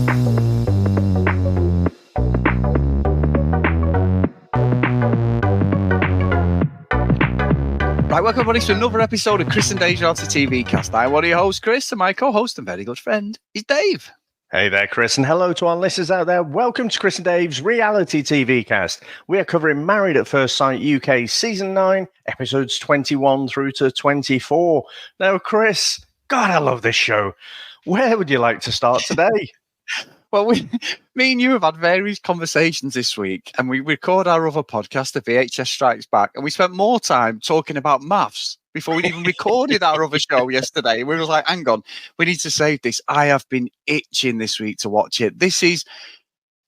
Right, welcome everybody to another episode of Chris and Dave's Reality TV Cast. I'm one of your hosts, Chris, and my co-host and very good friend is Dave. Hey there, Chris, and hello to our listeners out there. Welcome to Chris and Dave's Reality TV Cast. We are covering Married at First Sight UK Season 9, episodes 21 through to 24. Now, Chris, God, I love this show. Where would you like to start today? Well, me and you have had various conversations this week, and we record our other podcast, The VHS Strikes Back, and we spent more time talking about MAFS before we even recorded our other show yesterday. We were like, hang on, we need to save this. I have been itching this week to watch it. This is,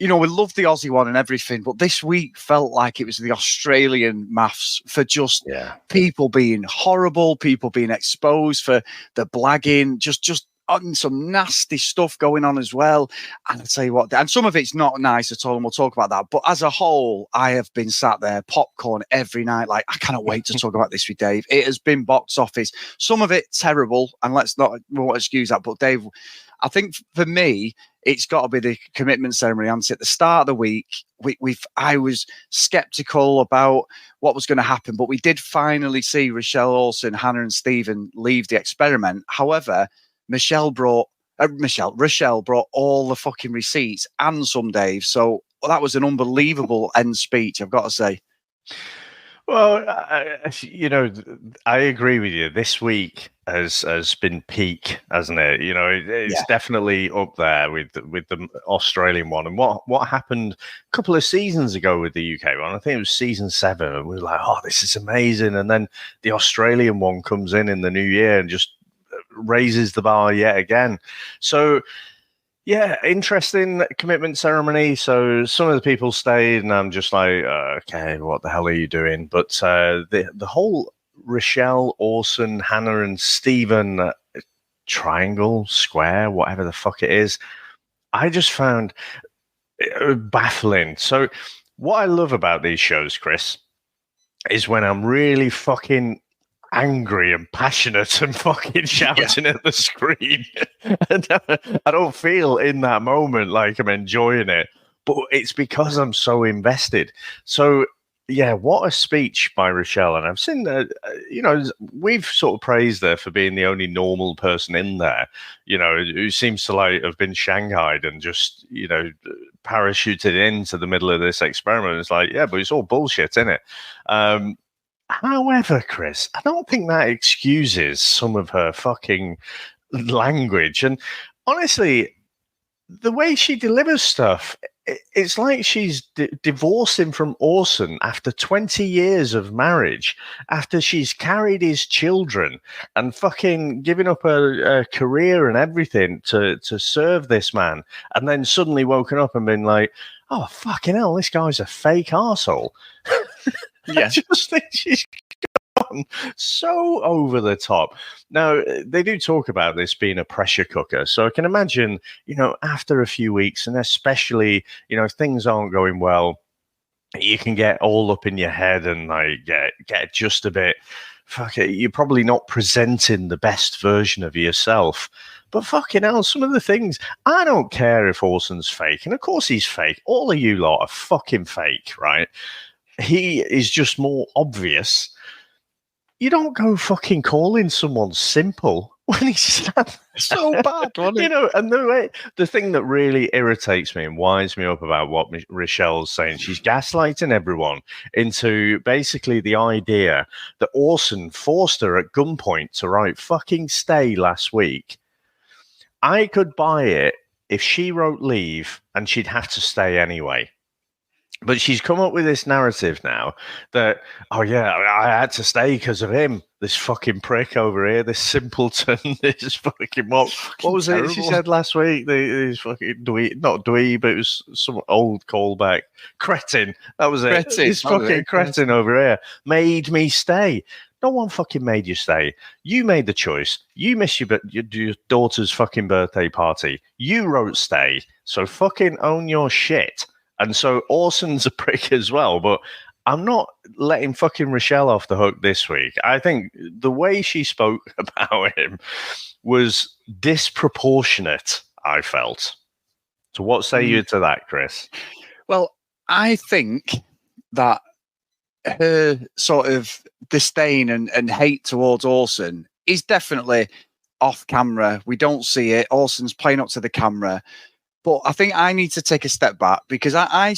we love the Aussie one and everything, but this week felt like it was the Australian MAFS for just people being horrible, people being exposed for the blagging, just some nasty stuff going on as well. And I'll tell you what, and some of it's not nice at all, and we'll talk about that. But as a whole, I have been sat there, popcorn every night. Like, I cannot wait to talk about this with Dave. It has been box office. Some of it terrible, and we won't excuse that. But Dave, I think for me, it's got to be the commitment ceremony. And at the start of the week, I was skeptical about what was going to happen, but we did finally see Rochelle Olsen, Hannah, and Stephen leave the experiment. However, Rochelle brought all the fucking receipts and some, Dave. So that was an unbelievable end speech, I've got to say. Well, I agree with you. This week has been peak, hasn't it? It's definitely up there with the Australian one. And what happened a couple of seasons ago with the UK one, I think it was season 7, and we were like, oh, this is amazing. And then the Australian one comes in the new year and just raises the bar yet again. So interesting commitment ceremony. So some of the people stayed, and I'm just like, okay, what the hell are you doing? But the whole Rochelle, Orson, Hannah, and Stephen triangle, square, whatever the fuck it is, I just found baffling. So what I love about these shows, Chris, is when I'm really fucking angry and passionate and fucking shouting at the screen. I don't feel in that moment like I'm enjoying it, but it's because I'm so invested. So what a speech by Rochelle. And I've seen we've sort of praised her for being the only normal person in there, who seems to have been shanghaied and just, parachuted into the middle of this experiment. It's like, but it's all bullshit, isn't it? However, Chris, I don't think that excuses some of her fucking language. And honestly, the way she delivers stuff, it's like she's divorcing from Orson after 20 years of marriage, after she's carried his children and fucking giving up her career and everything to serve this man, and then suddenly woken up and been like, oh, fucking hell, this guy's a fake arsehole. I just think she's gone so over the top. Now, they do talk about this being a pressure cooker. So I can imagine, after a few weeks, and especially, if things aren't going well, you can get all up in your head and get just a bit, fuck it, you're probably not presenting the best version of yourself. But fucking hell, some of the things, I don't care if Orson's fake. And of course he's fake. All of you lot are fucking fake, right? He is just more obvious. You don't go fucking calling someone simple when he's so bad, and the thing that really irritates me and winds me up about what Rochelle's saying, she's gaslighting everyone into basically the idea that Orson forced her at gunpoint to write fucking stay last week. I could buy it if she wrote leave and she'd have to stay anyway. But she's come up with this narrative now that, I had to stay because of him. This fucking prick over here, this simpleton, this fucking what was terrible. It she said last week? This fucking not dweeb, but it was some old callback. Cretin. That was it. This fucking cretin over here made me stay. No one fucking made you stay. You made the choice. You missed your daughter's fucking birthday party. You wrote stay. So fucking own your shit. And so Orson's a prick as well, but I'm not letting fucking Rochelle off the hook this week. I think the way she spoke about him was disproportionate, I felt. So what say you to that, Chris? Well, I think that her sort of disdain and hate towards Orson is definitely off camera. We don't see it. Orson's playing up to the camera. But I think I need to take a step back because I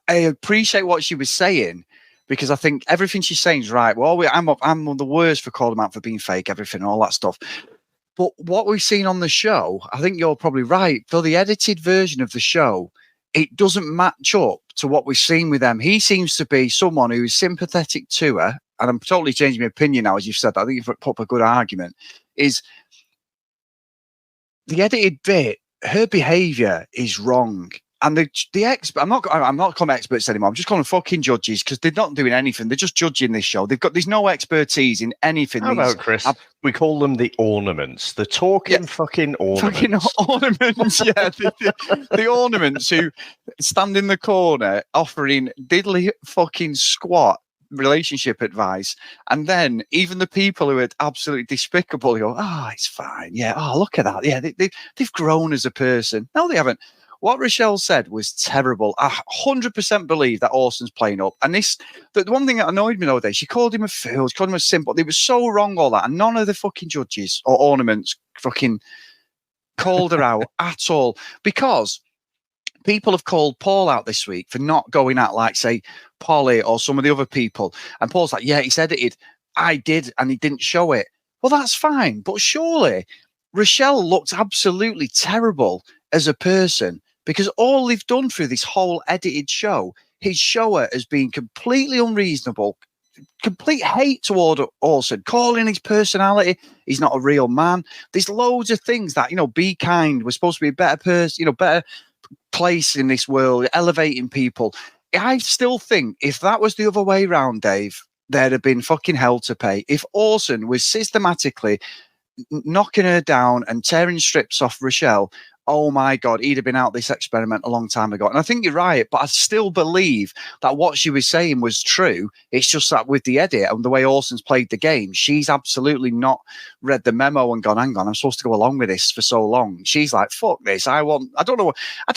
appreciate what she was saying, because I think everything she's saying is right. Well, I'm the worst for calling them out for being fake, everything, all that stuff. But what we've seen on the show, I think you're probably right. For the edited version of the show, it doesn't match up to what we've seen with them. He seems to be someone who is sympathetic to her, and I'm totally changing my opinion now, as you've said. I think you've put up a good argument. Is the edited bit, her behaviour is wrong. And the expert, I'm not calling experts anymore. I'm just calling them fucking judges, because they're not doing anything. They're just judging this show. There's no expertise in anything. How about, Chris? We call them the Ornaments, the talking fucking Ornaments. Fucking Ornaments, yeah. The Ornaments who stand in the corner offering diddly fucking squat relationship advice, and then even the people who are absolutely despicable go, it's fine, yeah, look at that, yeah, they've grown as a person. No, they haven't. What Rochelle said was terrible. I 100% believe that Orson's playing up. And the one thing that annoyed me the other day, she called him a fool, she called him a simp. They were so wrong, all that. And none of the fucking judges or Ornaments fucking called her out at all. Because people have called Paul out this week for not going at, like, say, Polly or some of the other people. And Paul's like, yeah, it's edited. I did, and he didn't show it. Well, that's fine. But surely Rochelle looked absolutely terrible as a person, because all they've done through this whole edited show is show her as being completely unreasonable, complete hate toward Orson, calling his personality, he's not a real man. There's loads of things that, be kind. We're supposed to be a better person, better place in this world, elevating people. I still think if that was the other way around, Dave, there'd have been fucking hell to pay. If Orson was systematically knocking her down and tearing strips off Rochelle, oh my God, he'd have been out this experiment a long time ago. And I think you're right, but I still believe that what she was saying was true. It's just that with the edit and the way Orson's played the game, she's absolutely not read the memo and gone, hang on, I'm supposed to go along with this for so long. She's like, fuck this. I don't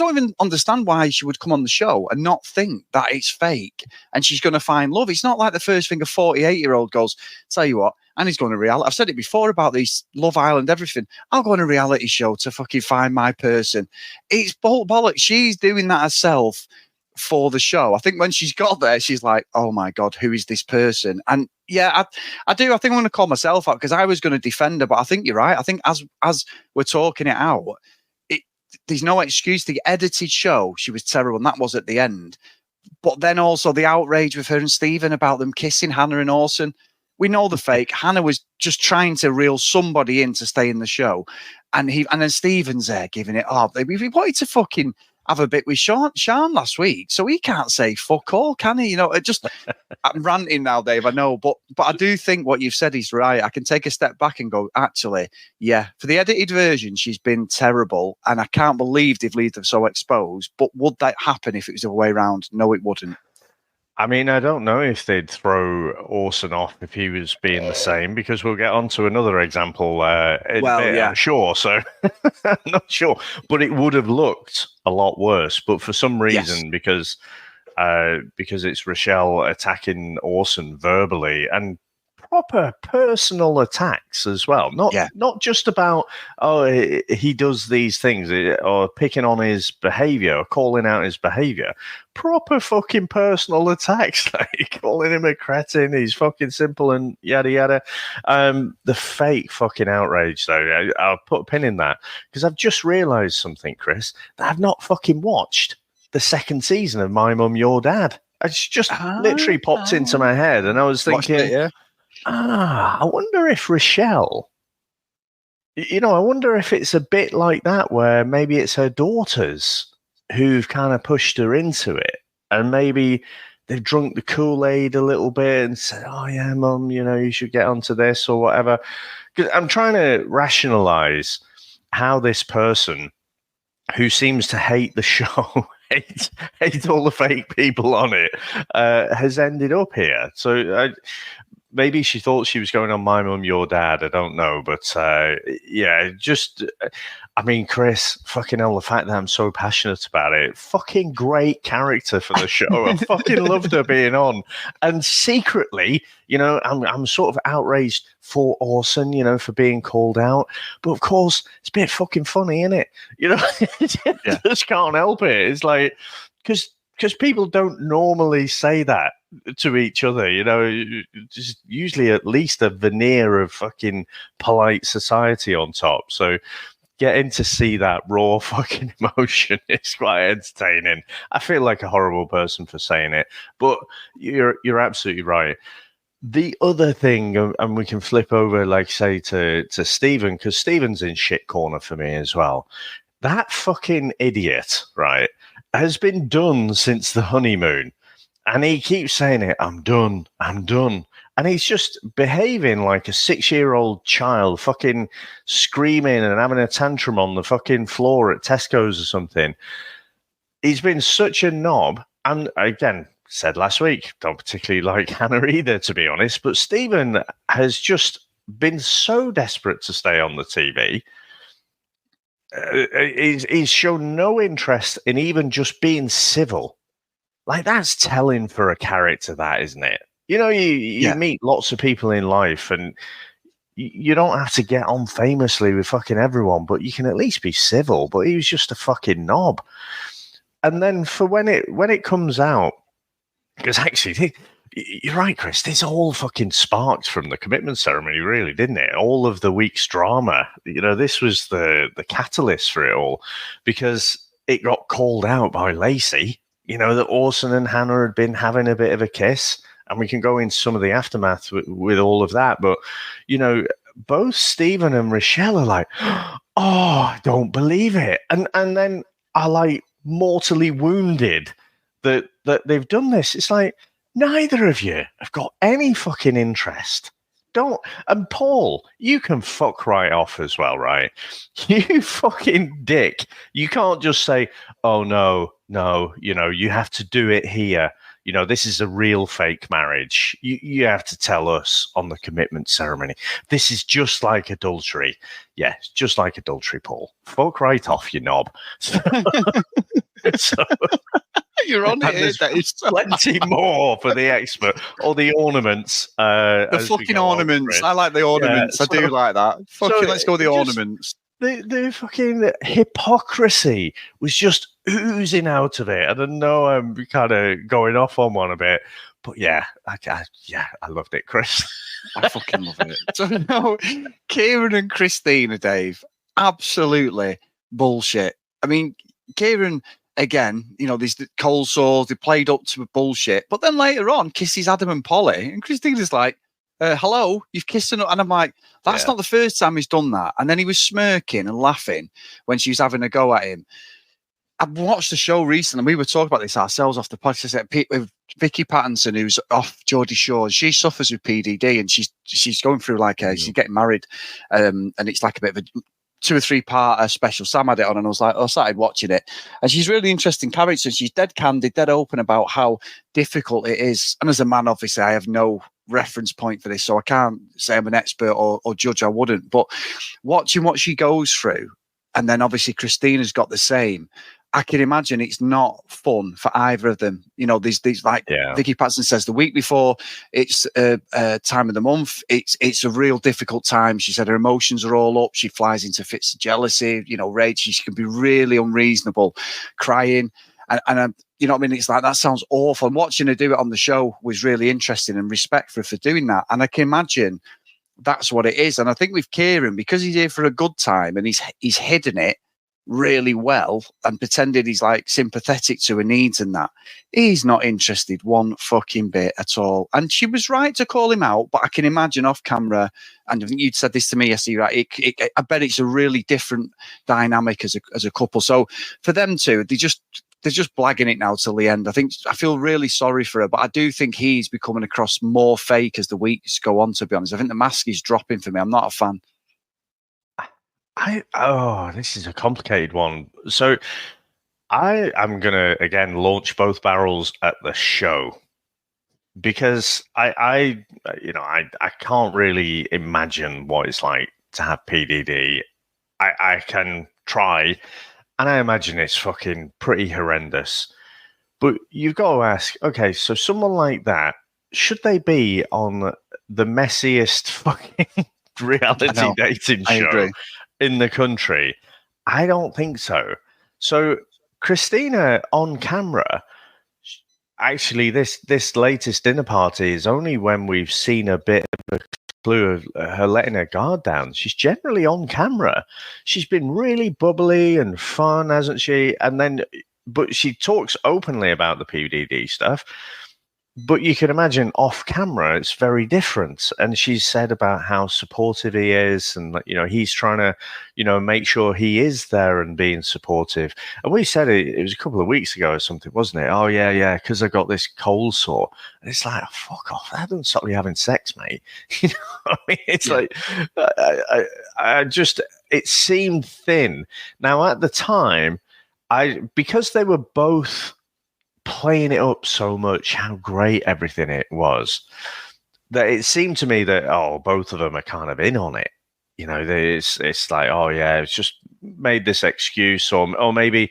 even understand why she would come on the show and not think that it's fake and she's going to find love. It's not like the first thing a 48-year-old goes, tell you what, and he's going to reality. I've said it before about these Love Island, everything. I'll go on a reality show to fucking find my person. It's bollocks. She's doing that herself for the show. I think when she's got there, she's like, oh my God, who is this person? And yeah, I do. I think I'm going to call myself out because I was going to defend her, but I think you're right. I think as we're talking it out, there's no excuse. The edited show, she was terrible, and that was at the end. But then also the outrage with her and Stephen about them kissing, Hannah and Orson. We know the fake. Hannah was just trying to reel somebody in to stay in the show. And then Stephen's there giving it up. He wanted to fucking have a bit with Sean last week. So he can't say fuck all, can he? I'm ranting now, Dave, I know. But I do think what you've said is right. I can take a step back and go, actually, yeah, for the edited version, she's been terrible. And I can't believe they've left her so exposed. But would that happen if it was the other way around? No, it wouldn't. I mean, I don't know if they'd throw Orson off if he was being the same, because we'll get on to another example I'm sure. So I'm not sure. But it would have looked a lot worse. But for some reason, because it's Rochelle attacking Orson verbally and proper personal attacks as well. Not just about, he does these things or picking on his behavior or calling out his behavior. Proper fucking personal attacks, like calling him a cretin, he's fucking simple and yada yada. The fake fucking outrage, though, I'll put a pin in that, because I've just realised something, Chris, that I've not fucking watched the second season of My Mum, Your Dad. It's just literally popped into my head, and I was thinking, I wonder if Rochelle, I wonder if it's a bit like that, where maybe it's her daughters who've kind of pushed her into it, and maybe they've drunk the Kool-Aid a little bit and said, oh yeah, Mum, you should get onto this or whatever. Because I'm trying to rationalize how this person who seems to hate the show, hate all the fake people on it, has ended up here. So maybe she thought she was going on My Mum, Your Dad. I don't know. But I mean, Chris, fucking hell, the fact that I'm so passionate about it, fucking great character for the show. I fucking loved her being on. And secretly, I'm sort of outraged for Orson, for being called out. But of course, it's a bit fucking funny, isn't it? Yeah. Just can't help it. It's like, because people don't normally say that to each other, just usually at least a veneer of fucking polite society on top. So getting to see that raw fucking emotion is quite entertaining. I feel like a horrible person for saying it, but you're absolutely right. The other thing, and we can flip over, like say, to Stephen, because Stephen's in shit corner for me as well. That fucking idiot, right, has been done since the honeymoon. And he keeps saying it, I'm done. And he's just behaving like a 6-year-old child, fucking screaming and having a tantrum on the fucking floor at Tesco's or something. He's been such a knob. And again, said last week, don't particularly like Hannah either, to be honest. But Stephen has just been so desperate to stay on the TV. He's shown no interest in even just being civil. Like, that's telling for a character, that, isn't it? You meet lots of people in life, and you don't have to get on famously with fucking everyone, but you can at least be civil. But he was just a fucking knob. And then for when it comes out, because actually, you're right, Chris, this all fucking sparked from the commitment ceremony, really, didn't it? All of the week's drama. This was the catalyst for it all, because it got called out by Lacey, that Orson and Hannah had been having a bit of a kiss. And we can go into some of the aftermath with all of that. But, both Stephen and Rochelle are like, oh, I don't believe it. And then are like mortally wounded that they've done this. It's like, neither of you have got any fucking interest. Don't. And Paul, you can fuck right off as well, right? You fucking dick. You can't just say, oh, no, you have to do it here. This is a real fake marriage. You have to tell us on the commitment ceremony. This is just like adultery. Yeah, it's just like adultery, Paul. Fuck right off, you knob. So you're on it. There's plenty more for the expert or the ornaments. The fucking ornaments. I like the ornaments. Yeah, I do like that. Fucking, let's go with the ornaments. The fucking hypocrisy was just oozing out of it. I don't know, I'm kind of going off on one a bit, but yeah, I loved it, Chris. I fucking love it. So no, Kieran and Christina, Dave, absolutely bullshit. I mean, Kieran, again, these cold sores, they played up to bullshit, but then later on kisses Adam and Polly, and Christina's like, hello, you've kissed her. And I'm like, that's not the first time he's done that. And then he was smirking and laughing when she was having a go at him. I watched the show recently. We were talking about this ourselves off the podcast with Vicky Pattinson, who's off Geordie Shore. She suffers with PDD, and she's going through she's getting married, and it's like a bit of a 2 or 3 part special. Sam had it on, and I started watching it, and she's really interesting character. She's dead candid, dead open about how difficult it is. And as a man, obviously, I have no reference point for this, so I can't say I'm an expert or judge. I wouldn't. But watching what she goes through, and then obviously Christina's got the same. I can imagine it's not fun for either of them. These like Vicky Pattinson says, the week before it's time of the month, it's a real difficult time. She said her emotions are all up. She flies into fits of jealousy, rage. She can be really unreasonable, crying. And you know what I mean? It's like, that sounds awful. And watching her do it on the show was really interesting, and respect for her for doing that. And I can imagine that's what it is. And I think with Kieran, because he's here for a good time and he's hidden it really well and pretended he's like sympathetic to her needs and that, he's not interested one fucking bit at all. And she was right to call him out, but I can imagine off camera, and I think you'd said this to me yesterday, right? I bet it's a really different dynamic as a couple. So for them two, they're just blagging it now till the end. I feel really sorry for her, but I do think he's becoming across more fake as the weeks go on, to be honest. I think the mask is dropping for me. I'm not a fan. This is a complicated one. So I am going to, again, launch both barrels at the show, because I can't really imagine what it's like to have PDD. I can try, and I imagine it's fucking pretty horrendous. But you've got to ask, okay, so someone like that, should they be on the messiest fucking reality dating show in the country? I don't think so. So Christina on camera, actually, this latest dinner party is only when we've seen a bit of a clue of her letting her guard down. She's generally on camera. She's been really bubbly and fun, hasn't she? And then, but she talks openly about the PDD stuff. But you can imagine off camera, it's very different. And she's said about how supportive he is, and he's trying to, make sure he is there and being supportive. And we said it was a couple of weeks ago or something, wasn't it? Oh yeah, because I got this cold sore. And it's like, oh, fuck off! That doesn't stop you having sex, mate. You know what I mean? It's like, I just, it seemed thin. Now at the time, because they were both playing it up so much, how great everything it was, that it seemed to me that both of them are kind of in on it. It's like, oh yeah, it's just made this excuse, or maybe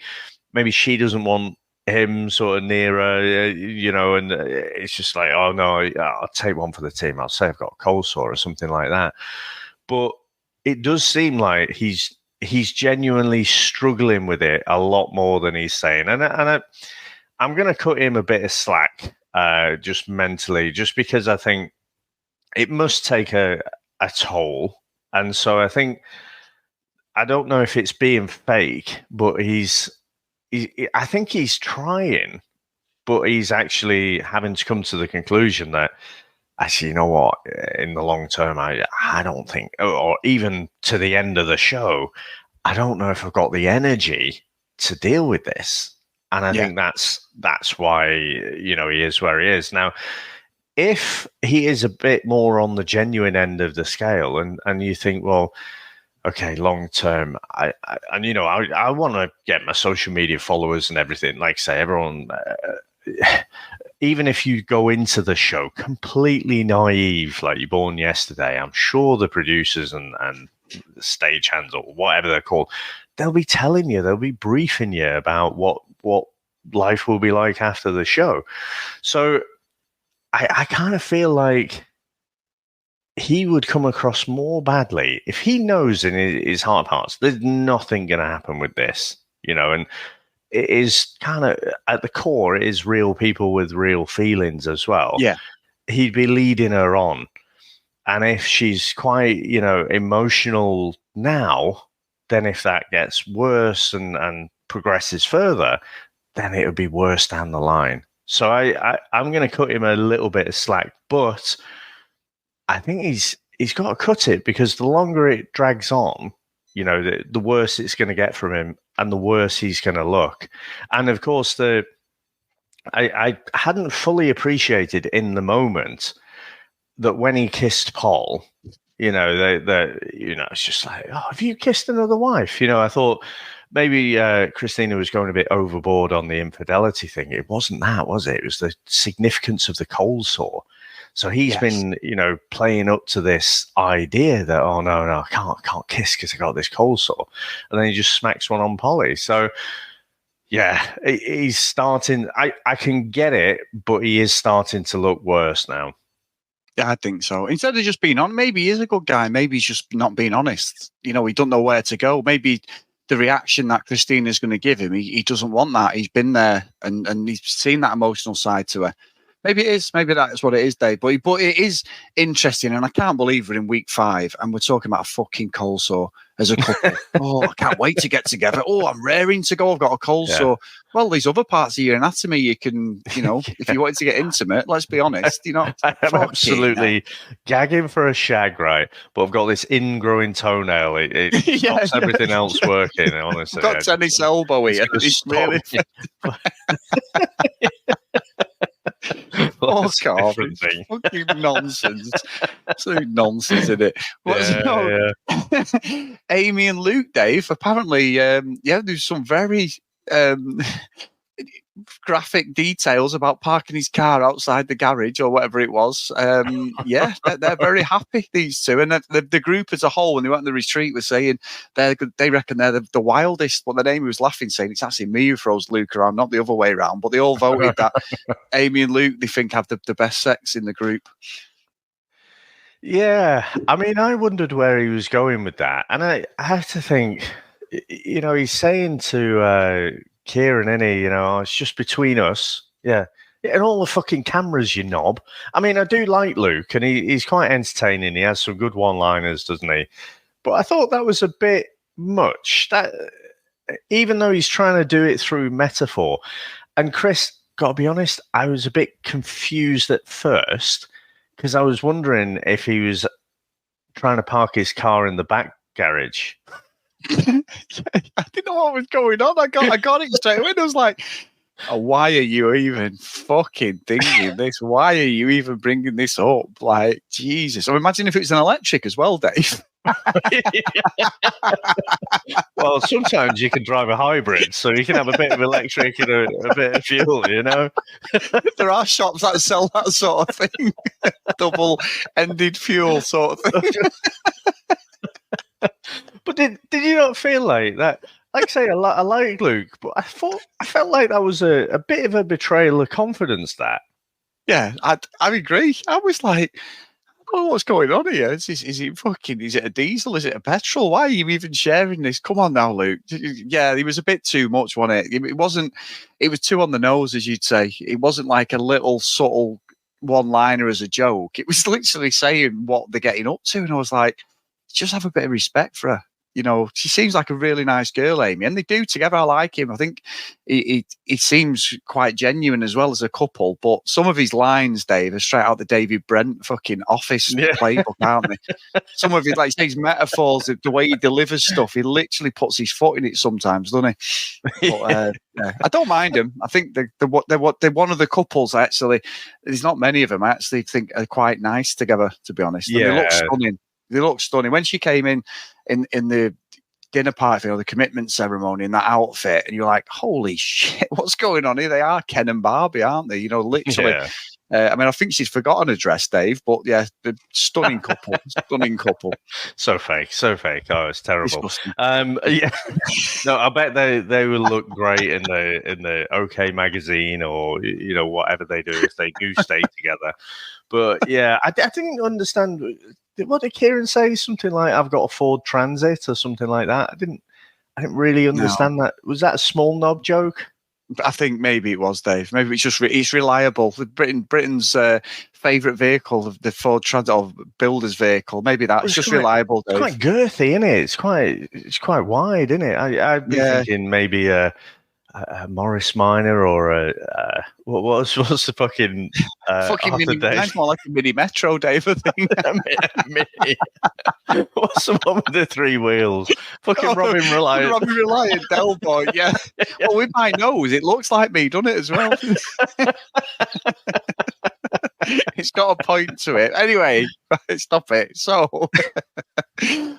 she doesn't want him sort of near her, and it's just like, oh no, I'll take one for the team. I'll say I've got a cold sore or something like that. But it does seem like he's genuinely struggling with it a lot more than he's saying, and I'm going to cut him a bit of slack, just mentally, just because I think it must take a toll. And so I don't know if it's being fake, but I think he's trying, but he's actually having to come to the conclusion that, actually, you know what, in the long term, I don't think, or even to the end of the show, I don't know if I've got the energy to deal with this. And I think that's why, he is where he is. Now, if he is a bit more on the genuine end of the scale, and you think, well, okay, long term, I want to get my social media followers and everything. Like I say, everyone, even if you go into the show completely naive, like you're born yesterday, I'm sure the producers and the stagehands or whatever they're called, they'll be telling you, they'll be briefing you about what life will be like after the show. So I kind of feel like he would come across more badly if he knows in his heart of hearts there's nothing going to happen with this, and it is kind of at the core, it is real people with real feelings as well. Yeah. He'd be leading her on. And if she's quite, emotional now, then if that gets worse and progresses further, then it would be worse down the line. So I'm going to cut him a little bit of slack, but I think he's got to cut it, because the longer it drags on, the worse it's going to get from him, and the worse he's going to look. And of course, I hadn't fully appreciated in the moment that when he kissed Paul, it's just like, oh, have you kissed another wife? I thought maybe Christina was going a bit overboard on the infidelity thing. It wasn't that, was it? It was the significance of the cold sore. So he's been, playing up to this idea that, oh no, I can't kiss because I got this cold sore, and then he just smacks one on Polly. So yeah, he's starting. I can get it, but he is starting to look worse now. Yeah, I think so. Instead of just being on, maybe he is a good guy. Maybe he's just not being honest. He don't know where to go. Maybe the reaction that Christina's going to give him, he doesn't want that. He's been there and he's seen that emotional side to her. Maybe it is. Maybe that's what it is, Dave. But it is interesting, and I can't believe we're in week 5 and we're talking about a fucking cold sore as a couple. Oh, I can't wait to get together. Oh, I'm raring to go. I've got a cold sore. Well, these other parts of your anatomy, you can, if you wanted to get intimate, let's be honest, I'm absolutely gagging for a shag, right? But I've got this ingrowing toenail. It stops everything else working, honestly. I've got tennis elbow here. It's really... fucking nonsense. Absolute nonsense, isn't it? Amy and Luke, Dave, apparently, there's some very graphic details about parking his car outside the garage or whatever it was. Yeah, they're very happy, these two. And the group as a whole, when they went on the retreat, was saying they reckon they're the wildest. But then Amy was laughing, saying it's actually me who throws Luke around, not the other way around. But they all voted that Amy and Luke, they think, have the best sex in the group. Yeah, I mean, I wondered where he was going with that. And I have to think, he's saying to Kieran, oh, it's just between us. Yeah. And all the fucking cameras, you knob. I mean, I do like Luke, and he's quite entertaining. He has some good one-liners, doesn't he? But I thought that was a bit much. That even though he's trying to do it through metaphor. And Chris, got to be honest, I was a bit confused at first, because I was wondering if he was trying to park his car in the back garage. I didn't know what was going on. I got it straight away. I was like, oh, why are you even fucking thinking this? Why are you even bringing this up? Like, Jesus. So imagine if it was an electric as well, Dave. Well, sometimes you can drive a hybrid, so you can have a bit of electric and a bit of fuel, There are shops that sell that sort of thing. Double-ended fuel sort of thing. But did you not feel like that? Like I say, I like Luke, but I felt like that was a bit of a betrayal of confidence. That. Yeah, I agree. I was like, oh, what's going on here? Is it a diesel? Is it a petrol? Why are you even sharing this? Come on now, Luke. Yeah, it was a bit too much, wasn't it? It was too on the nose, as you'd say. It wasn't like a little subtle one-liner as a joke. It was literally saying what they're getting up to. And I was like, just have a bit of respect for her. She seems like a really nice girl, Amy, and they do together. I like him. I think he seems quite genuine as well as a couple. But some of his lines, Dave, are straight out the David Brent fucking Office playbook, aren't they? Some of his metaphors, the way he delivers stuff, he literally puts his foot in it sometimes, doesn't he? But, yeah, I don't mind him. I think they're one of the couples. Actually, there's not many of them. I actually think are quite nice together. To be honest, yeah, and they look stunning. They look stunning. When she came in the dinner party or the commitment ceremony in that outfit, and you're like, holy shit, what's going on here? They are Ken and Barbie, aren't they? Literally. Yeah. I mean, I think she's forgotten her dress, Dave, but yeah, the stunning couple. Stunning couple. So fake. Oh, it's terrible. Yeah. No, I bet they will look great in the OK magazine or whatever they do if they do stay together. But yeah, I didn't understand. What did Kieran say? Something like, "I've got a Ford Transit" or something like that. I didn't really understand that. Was that a small knob joke? I think maybe it was, Dave. Maybe it's just it's reliable. Britain's favourite vehicle, the Ford Transit or builder's vehicle. Maybe that's just reliable, Dave. It's quite girthy, isn't it? It's quite wide, isn't it? I'd be thinking maybe a Morris Minor or what's the fucking mini? That's more like a mini Metro, Dave. I think. Mini. What's the one with the 3 wheels? Fucking Robin Reliant. Robin Reliant, Del Boy. Yeah. Well, with my nose, it looks like me, doesn't it, as well? It's got a point to it. Anyway, stop it. So,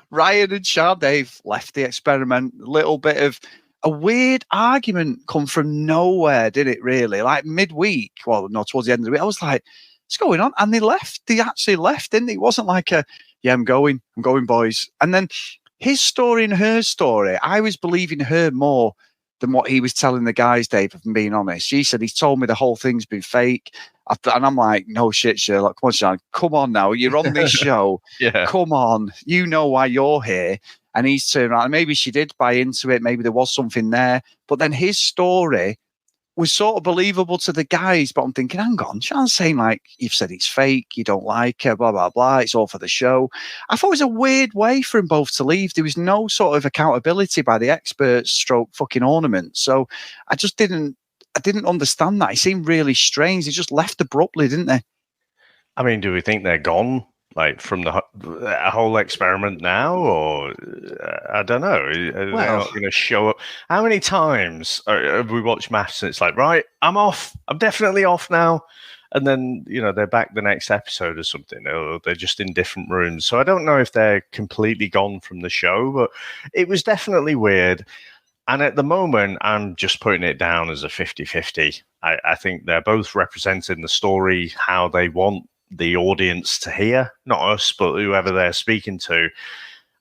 Ryan and Sean, they've left the experiment. A little bit of a weird argument come from nowhere, did it really? Like midweek, well, no, towards the end of the week, I was like, what's going on? And they left. They actually left, didn't they? It wasn't like I'm going, boys. And then his story and her story, I was believing her more than what he was telling the guys, Dave, if I'm being honest. She said, he's told me the whole thing's been fake. And I'm like, no shit, Sherlock. Come on, Sean. Come on now. You're on this show. Yeah. Come on. You know why you're here. And he's turned around. And maybe she did buy into it. Maybe there was something there. But then his story was sort of believable to the guys. But I'm thinking, hang on. Sean's saying, like, you've said it's fake. You don't like her, blah, blah, blah. It's all for the show. I thought it was a weird way for them both to leave. There was no sort of accountability by the experts stroke fucking Ornaments. So I just didn't understand that. It seemed really strange. They just left abruptly, didn't they? I mean, do we think they're gone? Like from the whole experiment now, or I don't know. They're not going to show up. How many times have we watched MAFS and it's like, right, I'm off. I'm definitely off now. And then, they're back the next episode or something, or they're just in different rooms. So I don't know if they're completely gone from the show, but it was definitely weird. And at the moment, I'm just putting it down as a 50-50. I think they're both representing the story how they want the audience to hear, not us, but whoever they're speaking to.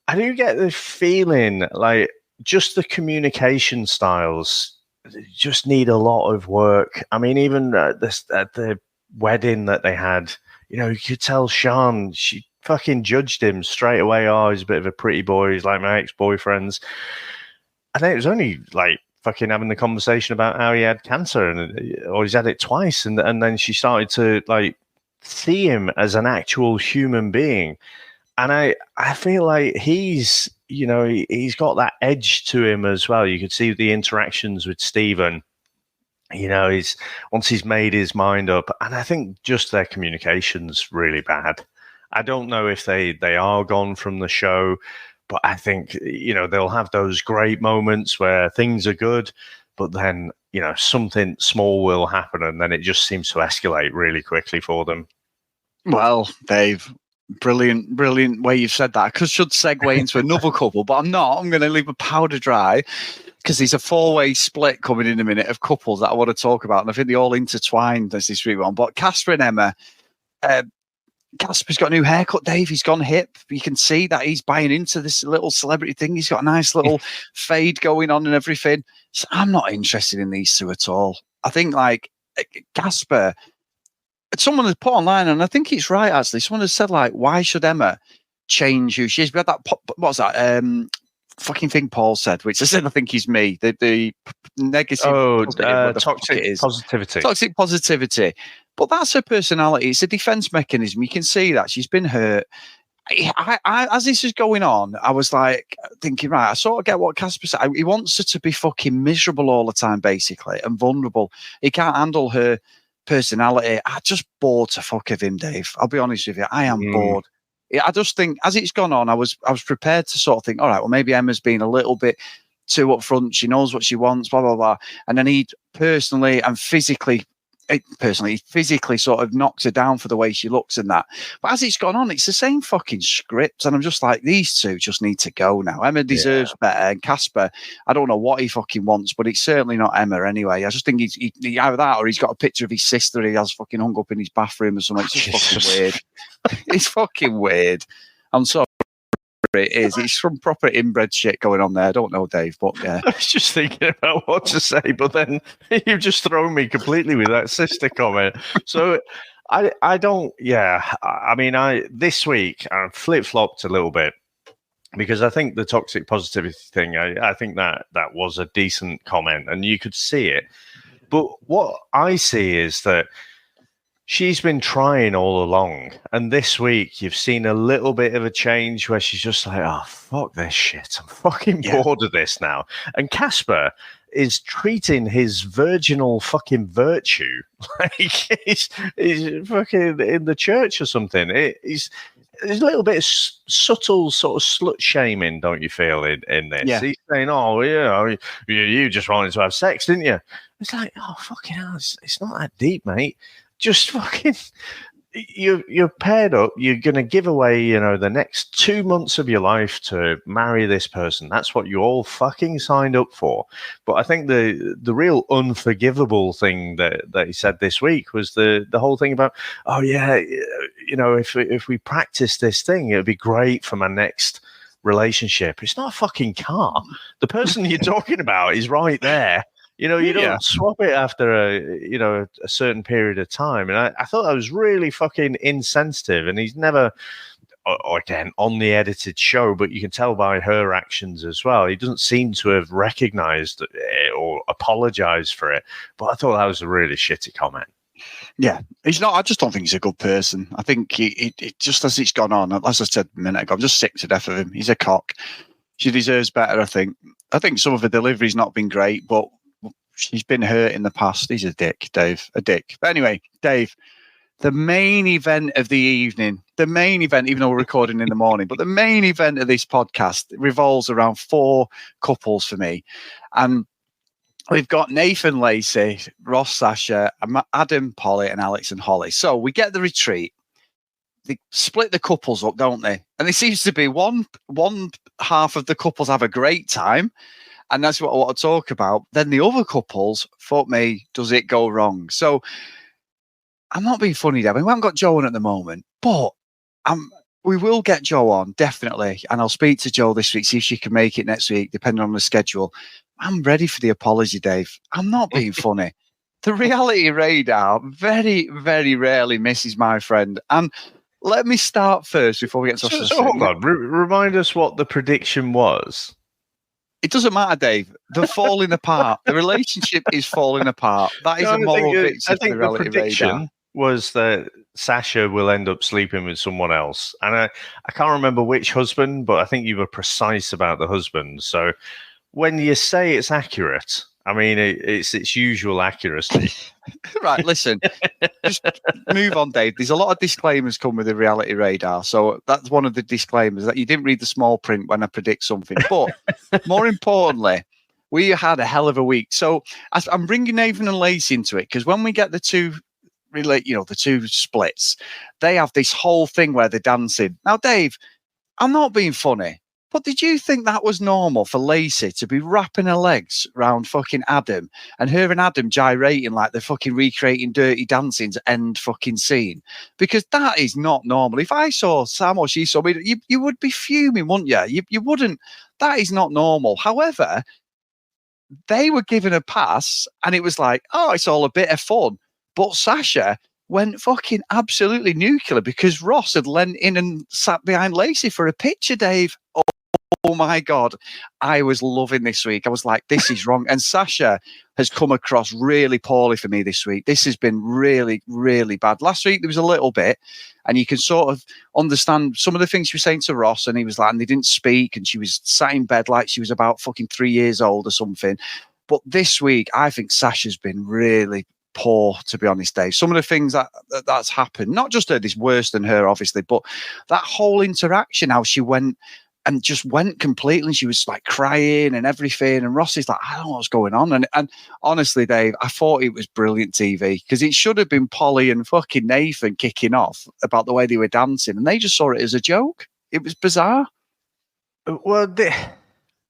I do get the feeling like just the communication styles just need a lot of work. I mean, even at the wedding that they had, you could tell Sean, she fucking judged him straight away. Oh, he's a bit of a pretty boy. He's like my ex-boyfriends. I think it was only like fucking having the conversation about how he had cancer or he's had it twice. And then she started to like see him as an actual human being. And I feel like he's got that edge to him as well. You could see the interactions with Stephen. Once he's made his mind up, and I think just their communication's really bad. I don't know if they are gone from the show, but I think they'll have those great moments where things are good, but then something small will happen, and then it just seems to escalate really quickly for them. Well, Dave, brilliant way you've said that. I should segue into another couple, but I'm not. I'm going to leave a powder dry because there's a 4-way split coming in a minute of couples that I want to talk about, and I think they all intertwined as this week on. But Casper and Emma, Casper's got a new haircut, Dave. He's gone hip. You can see that he's buying into this little celebrity thing. He's got a nice little fade going on and everything. So I'm not interested in these two at all. I think like Casper, someone has put online, and I think it's right actually. Someone has said like, why should Emma change who she is? We had that. What's that? Fucking thing Paul said, which I said I think is me. The negative. Toxic positivity. Toxic positivity. But that's her personality. It's a defense mechanism. You can see that she's been hurt. I, as this is going on, I was like thinking, right, I sort of get what Casper said. He wants her to be fucking miserable all the time, basically, and vulnerable. He can't handle her personality. I just bored to fuck of him, Dave. I'll be honest with you. I am bored. I just think as it's gone on, I was prepared to sort of think, all right, well, maybe Emma's been a little bit too upfront. She knows what she wants, blah, blah, blah. And then he physically sort of knocks her down for the way she looks and that. But as it's gone on, it's the same fucking script. And I'm just like, these two just need to go now. Emma deserves better. And Casper, I don't know what he fucking wants, but it's certainly not Emma anyway. I just think he's either that or he's got a picture of his sister he has fucking hung up in his bathroom or something. It's just fucking weird. It's fucking weird. I'm sorry. It is. It's some proper inbred shit going on there. I don't know, Dave, but yeah. I was just thinking about what to say, but then you've just thrown me completely with that sister comment. So I don't. Yeah, I mean, this week I flip flopped a little bit because I think the toxic positivity thing. I think that was a decent comment, and you could see it. But what I see is that she's been trying all along, and this week you've seen a little bit of a change where she's just like, oh, fuck this shit. I'm fucking bored of this now. And Casper is treating his virginal fucking virtue like he's fucking in the church or something. There's a little bit of subtle sort of slut shaming, don't you feel, in this? Yeah. He's saying, oh, yeah, you just wanted to have sex, didn't you? It's like, oh, fucking hell, it's not that deep, mate. Just fucking, you're paired up. You're going to give away, the next 2 months of your life to marry this person. That's what you all fucking signed up for. But I think the real unforgivable thing that he said this week was the whole thing about, oh yeah, if we practice this thing, it would be great for my next relationship. It's not a fucking car. The person you're talking about is right there. You don't swap it after a certain period of time. And I thought that was really fucking insensitive. And he's never, again, on the edited show, but you can tell by her actions as well. He doesn't seem to have recognized it or apologized for it. But I thought that was a really shitty comment. Yeah, he's not. I just don't think he's a good person. I think he just as it's gone on, as I said a minute ago, I'm just sick to death of him. He's a cock. She deserves better, I think. I think some of her delivery's not been great, but she's been hurt in the past. He's a dick, Dave. A dick. But anyway, Dave, the main event of the evening, even though we're recording in the morning, but the main event of this podcast revolves around 4 couples for me. And we've got Nathan Lacey, Ross Sasha, Adam Polly, and Alex and Holly. So we get the retreat. They split the couples up, don't they? And it seems to be one half of the couples have a great time, And that's what I want to talk about. Then the other couples, fuck me, does it go wrong? So I'm not being funny, Deb. We haven't got Joe on at the moment, but we will get Joe on, definitely. And I'll speak to Joe this week, see if she can make it next week, depending on the schedule. I'm ready for the apology, Dave. I'm not being funny. The reality radar very, very rarely misses, my friend. And let me start first before we get to So hold on. Remind us what the prediction was. It doesn't matter, Dave. They're falling apart. The relationship is falling apart. That is a moral victory for the reality radar. Was that Sasha will end up sleeping with someone else. And I can't remember which husband, but I think you were precise about the husband. So when you say it's accurate, I mean, it's its usual accuracy. Right, listen, just move on, Dave. There's a lot of disclaimers come with the reality radar. So that's one of the disclaimers, that you didn't read the small print when I predict something. But more importantly, we had a hell of a week. So I'm bringing Nathan and Lacey into it, because when we get the two the two splits, they have this whole thing where they're dancing. Now, Dave, I'm not being funny, but did you think that was normal for Lacey to be wrapping her legs around fucking Adam, and her and Adam gyrating like they're fucking recreating Dirty Dancing's end fucking scene? Because that is not normal. If I saw Sam or she saw me, you would be fuming, wouldn't you? You wouldn't. That is not normal. However, they were given a pass, and it was like, oh, it's all a bit of fun. But Sasha went fucking absolutely nuclear because Ross had leant in and sat behind Lacey for a picture, Dave. Oh my God. I was loving this week. I was like, this is wrong. And Sasha has come across really poorly for me this week. This has been really, really bad. Last week, there was a little bit, and you can sort of understand some of the things she was saying to Ross, and he was like, and they didn't speak, and she was sat in bed like she was about fucking 3 years old or something. But this week, I think Sasha's been really poor, to be honest, Dave. Some of the things that's happened, not just her, this worse than her, obviously, but that whole interaction, how she went and just went completely, and she was like crying and everything, and Ross is like, I don't know what's going on. And honestly, Dave, I thought it was brilliant TV, because it should have been Polly and fucking Nathan kicking off about the way they were dancing, and they just saw it as a joke. It was bizarre. Well,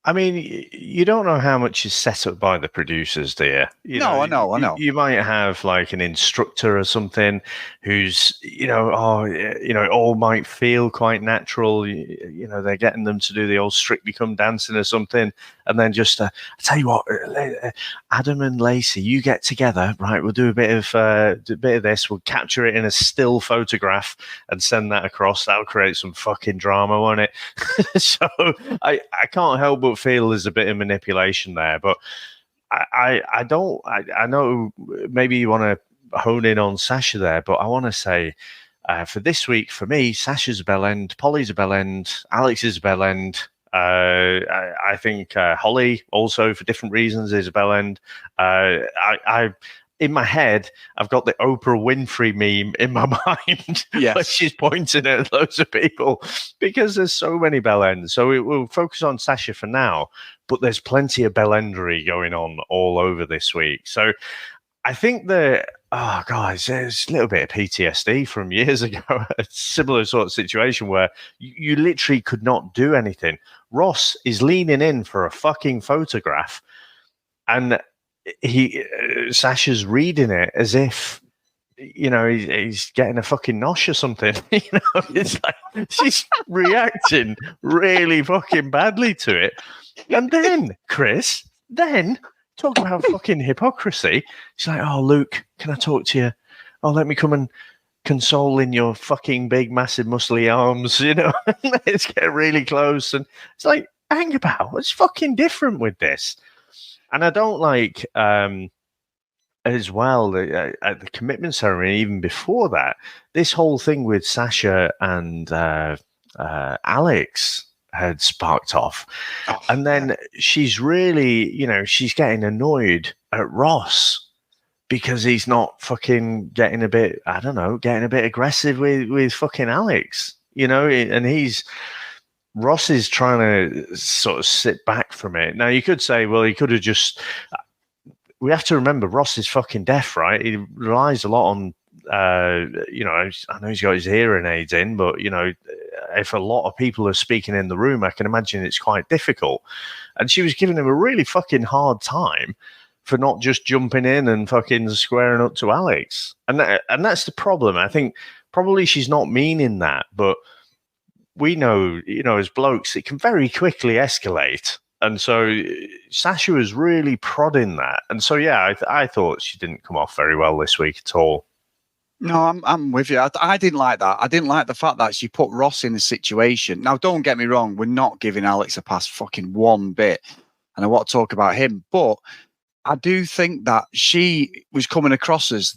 I mean, you don't know how much is set up by the producers, do you? I know. You might have like an instructor or something who's, it all might feel quite natural. They're getting them to do the old Strictly Come Dancing or something. And then just, I tell you what, Adam and Lacey, you get together, right? We'll do a bit of this. We'll capture it in a still photograph and send that across. That'll create some fucking drama, won't it? So I can't help but feel there's a bit of manipulation there, but I know maybe you want to hone in on Sasha there, but I want to say for this week, for me, Sasha's a bell end, Polly's a bell end, Alex is a bell end. I think Holly also, for different reasons, is a bell end. I in my head, I've got the Oprah Winfrey meme in my mind, yes, where she's pointing at loads of people, because there's so many bell ends. So we'll focus on Sasha for now, but there's plenty of bellendery going on all over this week. So I think there's a little bit of PTSD from years ago, a similar sort of situation where you literally could not do anything. Ross is leaning in for a fucking photograph, and Sasha's reading it as if, he's getting a fucking nosh or something. It's like she's reacting really fucking badly to it. And then, Chris, talk about fucking hypocrisy. She's like, oh, Luke, can I talk to you? Oh, let me come and console in your fucking big, massive, muscly arms, Let's get really close. And it's like, hang about, what's fucking different with this? And I don't like, as well, at the commitment ceremony, even before that, this whole thing with Sasha and Alex had sparked off. Oh, and then she's really, she's getting annoyed at Ross because he's not fucking getting a bit aggressive with fucking Alex, and Ross is trying to sort of sit back from it. Now, you could say, well, he could have just... We have to remember, Ross is fucking deaf, right? He relies a lot on, I know he's got his hearing aids in, but, if a lot of people are speaking in the room, I can imagine it's quite difficult. And she was giving him a really fucking hard time for not just jumping in and fucking squaring up to Alex. And that's the problem. I think probably she's not meaning that, but we know, as blokes, it can very quickly escalate. And so Sasha was really prodding that. And so, yeah, I thought she didn't come off very well this week at all. No, I'm with you. I didn't like that. I didn't like the fact that she put Ross in a situation. Now, don't get me wrong. We're not giving Alex a pass fucking one bit. And I want to talk about him. But I do think that she was coming across as,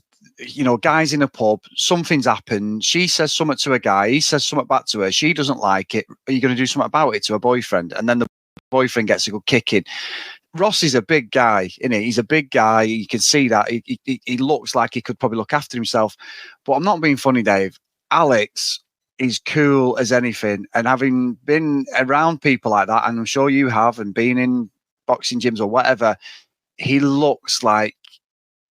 guys in a pub, something's happened. She says something to a guy. He says something back to her. She doesn't like it. Are you going to do something about it to her boyfriend? And then the boyfriend gets a good kicking. Ross is a big guy, isn't he? He's a big guy. You can see that. He looks like he could probably look after himself. But I'm not being funny, Dave. Alex is cool as anything. And having been around people like that, and I'm sure you have, and been in boxing gyms or whatever, he looks like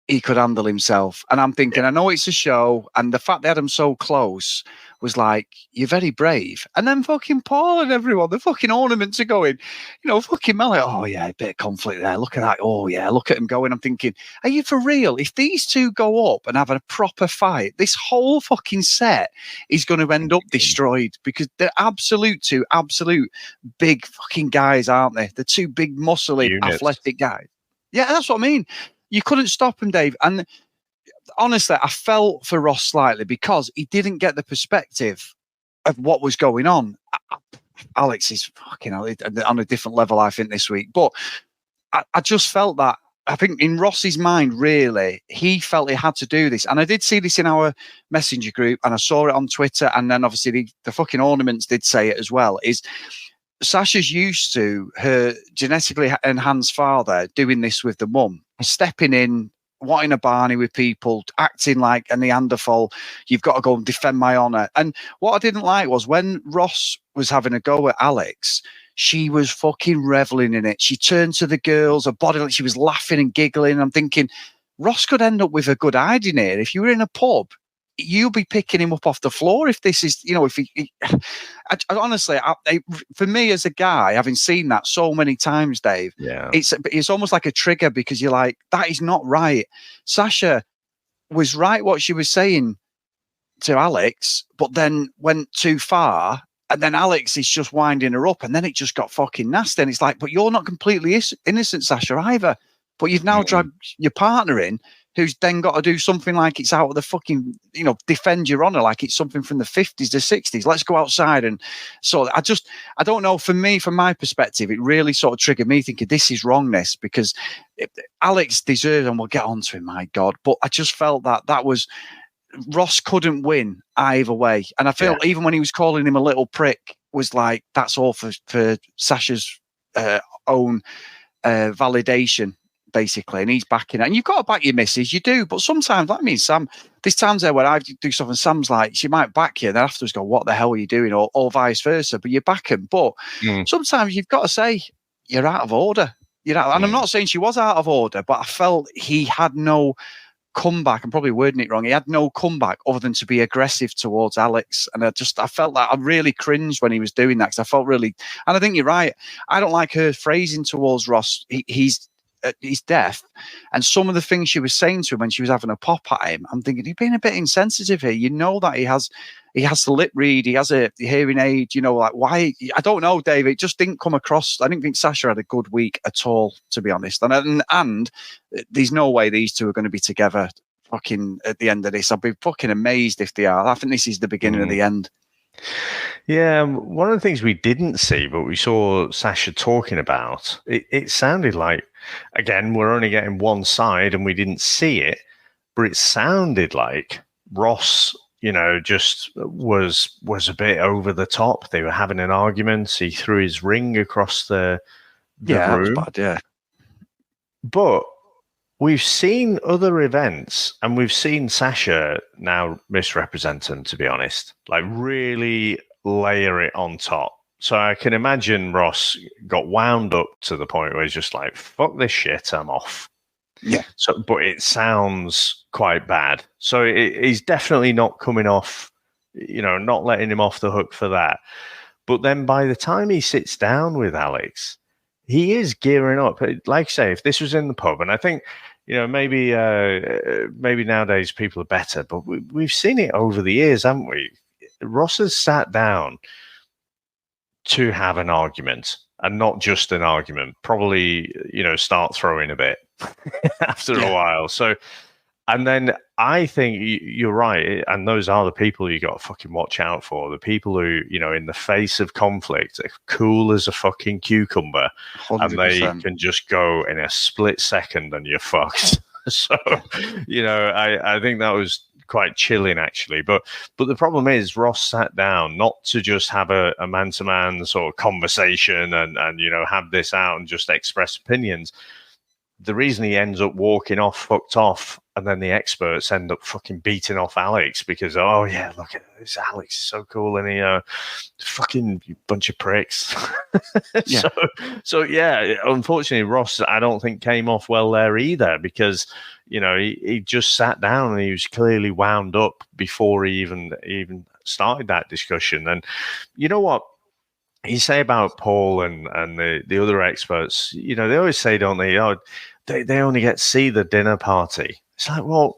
he could handle himself. And I'm thinking, I know it's a show, and the fact they had him so close was like, you're very brave. And then fucking Paul and everyone, the fucking Ornaments are going, fucking Mel, like, oh yeah, a bit of conflict there. Look at that. Oh yeah, look at him going. I'm thinking, are you for real? If these two go up and have a proper fight, this whole fucking set is going to end up destroyed, because they're absolute big fucking guys, aren't they? They're two big, muscly, athletic guys. Yeah, that's what I mean. You couldn't stop him, Dave. And honestly, I felt for Ross slightly because he didn't get the perspective of what was going on. Alex is fucking on a different level, I think, this week. But I just felt that, I think in Ross's mind, really, he felt he had to do this. And I did see this in our messenger group, and I saw it on Twitter. And then obviously the fucking Ornaments did say it as well, is Sasha's used to her genetically enhanced father doing this with the mum, stepping in, wanting a Barney with people, acting like a Neanderthal. You've got to go and defend my honour. And what I didn't like was when Ross was having a go at Alex, she was fucking reveling in it. She turned to the girls, her body, like she was laughing and giggling. I'm thinking, Ross could end up with a good hiding here. If you were in a pub, you'll be picking him up off the floor if this is, if he honestly, for me as a guy, having seen that so many times, Dave, it's almost like a trigger, because you're like, that is not right. Sasha was right what she was saying to Alex, but then went too far. And then Alex is just winding her up, and then it just got fucking nasty. And it's like, but you're not completely innocent, Sasha, either. But you've now dragged your partner in, who's then got to do something like it's out of the fucking, defend your honour, like it's something from the 50s to 60s. Let's go outside. And so I don't know, for me, from my perspective, it really sort of triggered me thinking this is wrongness, because Alex deserves, and we'll get on to him, my God. But I just felt that was, Ross couldn't win either way. And I felt even when he was calling him a little prick, was like, that's all for Sasha's own validation, basically, and he's backing it. And you've got to back your missus, you do. But sometimes, like me and Sam, there's times there where I do something, Sam's like, she might back you, and then afterwards go, what the hell are you doing? Or vice versa. But you back him. But sometimes you've got to say, you're out of order. And I'm not saying she was out of order, but I felt he had no comeback. I'm probably wording it wrong. He had no comeback other than to be aggressive towards Alex. And I felt that I really cringed when he was doing that, because I felt really, and I think you're right. I don't like her phrasing towards Ross. He's deaf, and some of the things she was saying to him when she was having a pop at him, I'm thinking, you're being a bit insensitive here. That he has the lip read, he has a hearing aid, like, why? I don't know, Dave. It just didn't come across. I didn't think Sasha had a good week at all, to be honest. And there's no way these two are going to be together fucking at the end of this. I'd be fucking amazed if they are. I think this is the beginning of the end. Yeah, one of the things we didn't see, but we saw Sasha talking about, it sounded like, again, we're only getting one side and we didn't see it, but it sounded like Ross, just was a bit over the top. They were having an argument. He threw his ring across the room. That was bad, yeah. But we've seen other events, and we've seen Sasha now misrepresent him, to be honest, like really layer it on top. So I can imagine Ross got wound up to the point where he's just like, fuck this shit, I'm off. Yeah. So, but it sounds quite bad. So he's definitely not coming off not letting him off the hook for that. But then by the time he sits down with Alex, he is gearing up. Like I say, if this was in the pub, and I think, maybe nowadays people are better, but we've seen it over the years, haven't we? Ross has sat down to have an argument, and not just an argument, probably, start throwing a bit after a while. So, and then I think you're right. And those are the people you got to fucking watch out for. The people who, in the face of conflict, are cool as a fucking cucumber. 100%. And they can just go in a split second and you're fucked. So, I think that was quite chilling, actually. But the problem is Ross sat down not to just have a man-to-man sort of conversation and have this out and just express opinions. The reason he ends up walking off, fucked off, and then the experts end up fucking beating off Alex because, oh yeah, look at this, Alex is so cool, and he fucking bunch of pricks. Yeah. So yeah, unfortunately, Ross, I don't think came off well there either because he just sat down and he was clearly wound up before he even started that discussion. And you know what? You say about Paul and the other experts, they always say, don't they? Oh, they only get to see the dinner party. It's like, well,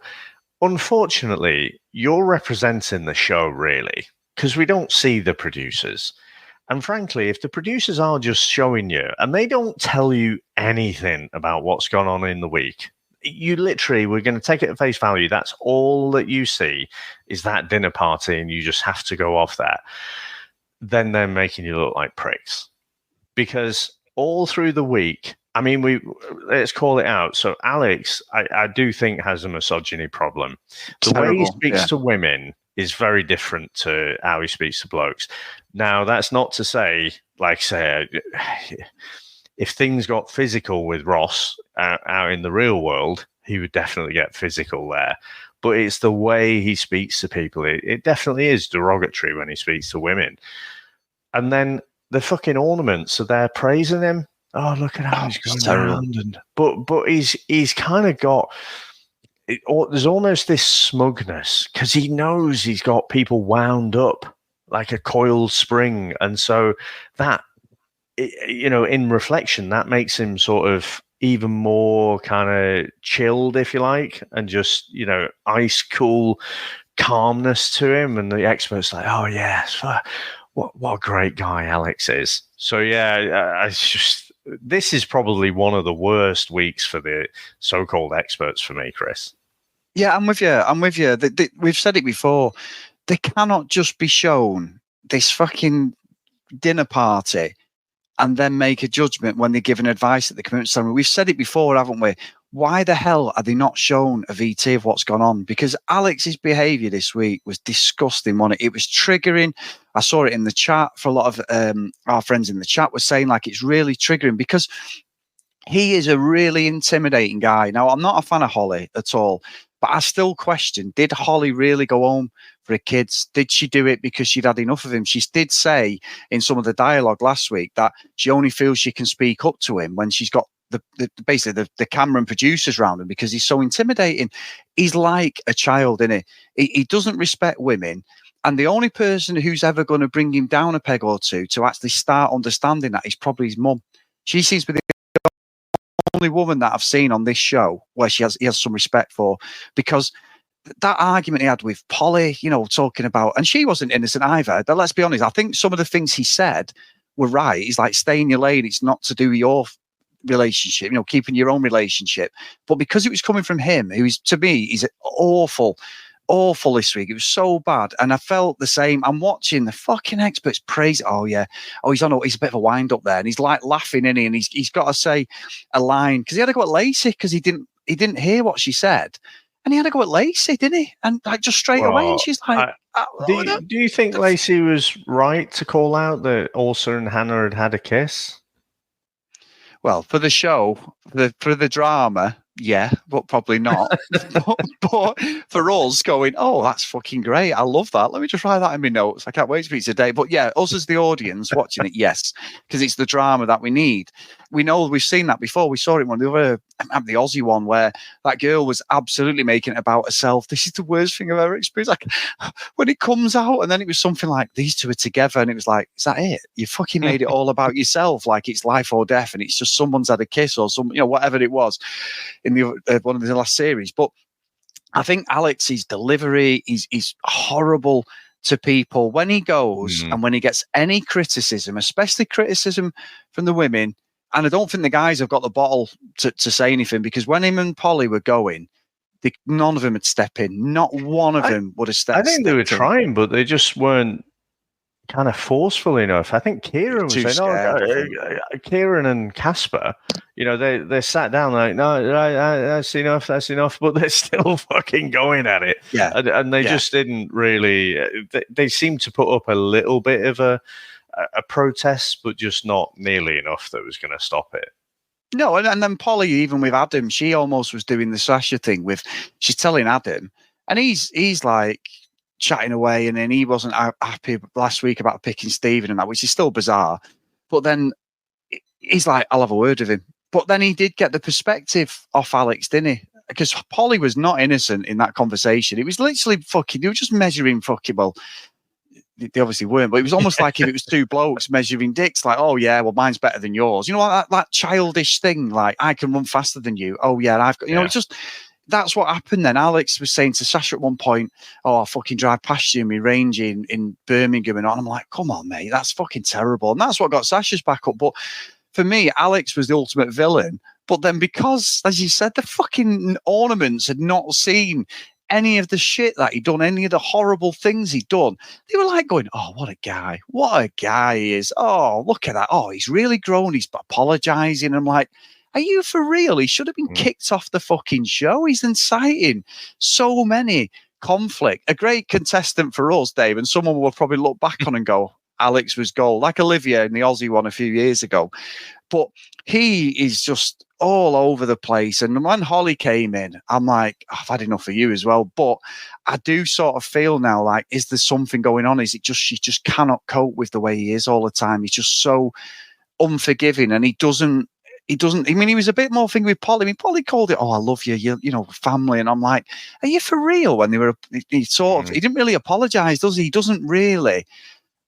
unfortunately, you're representing the show, really, because we don't see the producers. And frankly, if the producers are just showing you and they don't tell you anything about what's gone on in the week, you literally, we're going to take it at face value. That's all that you see is that dinner party, and you just have to go off that. Then they're making you look like pricks. Because all through the week, I mean, let's call it out. So Alex, I do think has a misogyny problem. The way he speaks to women is very different to how he speaks to blokes. Now, that's not to say, if things got physical with Ross out in the real world, he would definitely get physical there. But it's the way he speaks to people. It definitely is derogatory when he speaks to women. And then the fucking Ornaments are there praising him. Oh, look at how he's going around. But he's kind of got... there's almost this smugness because he knows he's got people wound up like a coiled spring. And so that, in reflection, that makes him sort of even more kind of chilled, if you like, and just, ice cool calmness to him. And the expert's like, oh, yes, what a great guy Alex is. So, yeah, this is probably one of the worst weeks for the so-called experts for me, Chris. Yeah, I'm with you. We've said it before. They cannot just be shown this fucking dinner party and then make a judgment when they're giving advice at the community center. We've said it before, haven't we? Why the hell are they not shown a VT of what's gone on? Because Alex's behaviour this week was disgusting, wasn't it? It was triggering. I saw it in the chat for a lot of our friends in the chat were saying like it's really triggering because he is a really intimidating guy. Now, I'm not a fan of Holly at all, but I still question, did Holly really go home for her kids? Did she do it because she'd had enough of him? She did say in some of the dialogue last week that she only feels she can speak up to him when she's got basically the camera and producers around him because he's so intimidating. He's like a child, isn't he? He doesn't respect women. And the only person who's ever going to bring him down a peg or two to actually start understanding that is probably his mum. She seems to be the only woman that I've seen on this show where he has some respect for, because that argument he had with Polly, talking about, and she wasn't innocent either. But let's be honest, I think some of the things he said were right. He's like, stay in your lane. It's not to do with your relationship, keeping your own relationship. But because it was coming from him, who is, to me, he's awful this week. It was so bad. And I felt the same. I'm watching the fucking experts praise. Oh yeah. Oh, he's a bit of a wind up there. And he's like laughing, isn't he? And he's got to say a line because he had to go at Lacey because he didn't hear what she said. And he had to go at Lacey, didn't he? And like just straight away. And she's like, do you think Lacey was right to call out that Orsa and Hannah had a kiss? Well, for the show, for the drama, yeah, but probably not. but for us going, oh, that's fucking great. I love that. Let me just write that in my notes. I can't wait to be today. But yeah, us as the audience watching it, yes, because it's the drama that we need. we know we've seen that before. We saw it on the other, the Aussie one, where that girl was absolutely making it about herself. This is the worst thing I've ever experienced. Like when it comes out, and then it was something like these two are together, and it was like, is that it? You fucking made it all about yourself, like it's life or death, and it's just someone's had a kiss or some, whatever it was in the one of the last series. But I think Alex's delivery is horrible to people when he goes and when he gets any criticism, especially criticism from the women. And I don't think the guys have got the bottle to say anything, because when him and Polly were going, none of them would step in. Not one of them would have stepped in. I think they were trying, but they just weren't kind of forceful enough. I think Kieran was saying, Kieran and Casper, they sat down like, no, that's enough, but they're still fucking going at it. Yeah. And they just didn't really, they seemed to put up a little bit of a protest, but just not nearly enough that was going to stop it. No, and then Polly, even with Adam, she almost was doing the Sasha thing she's telling Adam, and he's like, chatting away, and then he wasn't happy last week about picking Stephen and that, which is still bizarre. But then he's like, I'll have a word with him. But then he did get the perspective off Alex, didn't he? Because Polly was not innocent in that conversation. It was literally they were just measuring fucking, well, they obviously weren't, but it was almost like if it was two blokes measuring dicks, like, oh yeah, well, mine's better than yours. That childish thing, like, I can run faster than you. Oh yeah, and I've got, it's just, that's what happened then. Alex was saying to Sasha at one point, oh, I'll fucking drive past you in my Range in Birmingham. And I'm like, come on, mate, that's fucking terrible. And that's what got Sasha's back up. But for me, Alex was the ultimate villain. But then because, as you said, the fucking Ornaments had not seen any of the shit that he'd done, any of the horrible things he'd done, they were like going, oh, what a guy he is. Oh, look at that. Oh, he's really grown. He's apologising. I'm like, are you for real? He should have been kicked off the fucking show. He's inciting so many conflict. A great contestant for us, Dave, and someone will probably look back on and go, Alex was gold, like Olivia in the Aussie one a few years ago. But he is just all over the place. And when Holly came in, I'm like, I've had enough of you as well. But I do sort of feel now like, is there something going on? Is it just she just cannot cope with the way he is all the time? He's just so unforgiving, and he doesn't. I mean, he was a bit more thing with Polly. I mean, Polly called it, oh, I love you, family. And I'm like, are you for real? When he didn't really apologize, does he? He doesn't really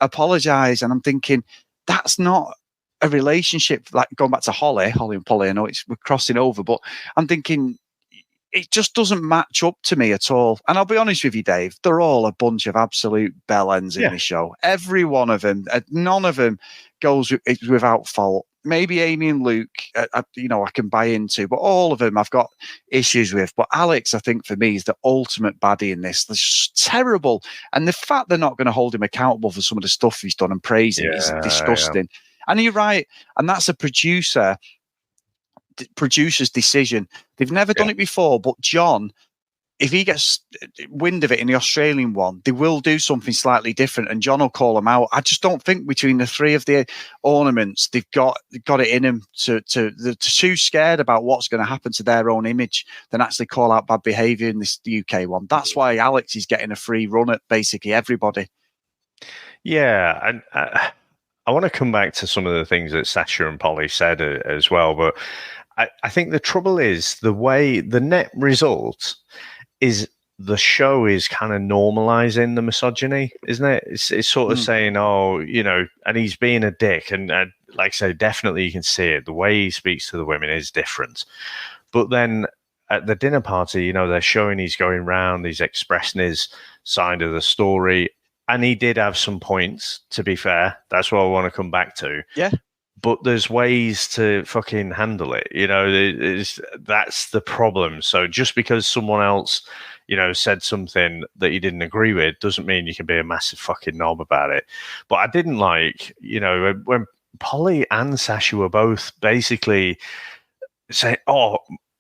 apologize. And I'm thinking, that's not a relationship, like going back to Holly and Polly. I know we're crossing over, but I'm thinking it just doesn't match up to me at all. And I'll be honest with you, Dave, they're all a bunch of absolute bellends in this show. Every one of them, none of them goes without fault. Maybe Amy and Luke, I can buy into, but all of them I've got issues with. But Alex, I think for me, is the ultimate baddie in this. It's terrible. And the fact they're not going to hold him accountable for some of the stuff he's done and praise him is disgusting. Yeah. And you're right. And that's a producer's decision. They've never done it before, but John, if he gets wind of it in the Australian one, they will do something slightly different, and John will call them out. I just don't think between the three of the Ornaments, they've got it in them they're too scared about what's going to happen to their own image than actually call out bad behaviour in the UK one. That's why Alex is getting a free run at basically everybody. Yeah, and I want to come back to some of the things that Sasha and Polly said as well, but I think the trouble is the way the net result is the show is kind of normalizing the misogyny, isn't it? It's sort of saying, oh, and he's being a dick. And like I say, definitely you can see it. The way he speaks to the women is different. But then at the dinner party, they're showing he's going round, he's expressing his side of the story. And he did have some points, to be fair. That's what I want to come back to. Yeah. But there's ways to fucking handle it. That's the problem. So just because someone else, said something that you didn't agree with doesn't mean you can be a massive fucking knob about it. But I didn't like, when Polly and Sasha were both basically saying, oh,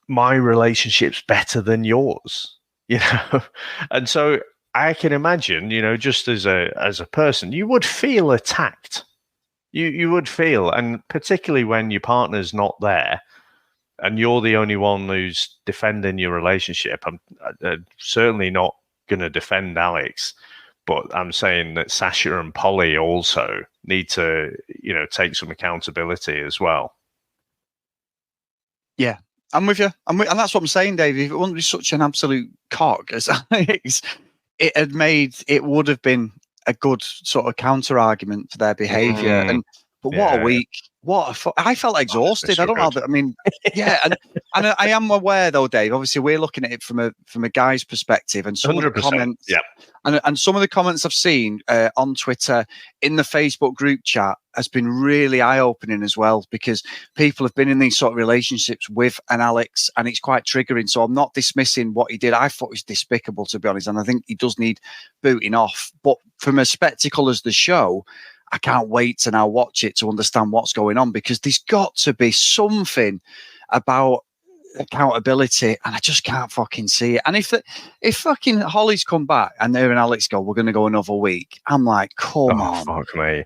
my relationship's better than yours, And so I can imagine, just as a person, you would feel attacked. You would feel, and particularly when your partner's not there and you're the only one who's defending your relationship. I'm certainly not going to defend Alex, but I'm saying that Sasha and Polly also need to, take some accountability as well. Yeah, I'm with you. And that's what I'm saying, Dave. If it wouldn't be such an absolute cock as Alex, it would have been a good sort of counter argument for their behaviour. Mm, But what a yeah, week! I felt it's exhausted. I so don't know. good. I mean, yeah, and I am aware though, Dave. Obviously, we're looking at it from a guy's perspective, and some of the 100%. comments, Yeah. and some of the comments I've seen on Twitter, in the Facebook group chat, has been really eye-opening as well, because people have been in these sort of relationships with an Alex, and it's quite triggering. So I'm not dismissing what he did. I thought it was despicable, to be honest, and I think he does need booting off. But from a spectacle as the show, I can't wait to now watch it to understand what's going on, because there's got to be something about accountability, and I just can't fucking see it. And if fucking Holly's come back and her and Alex go, we're going to go another week, I'm like, come on, fuck me.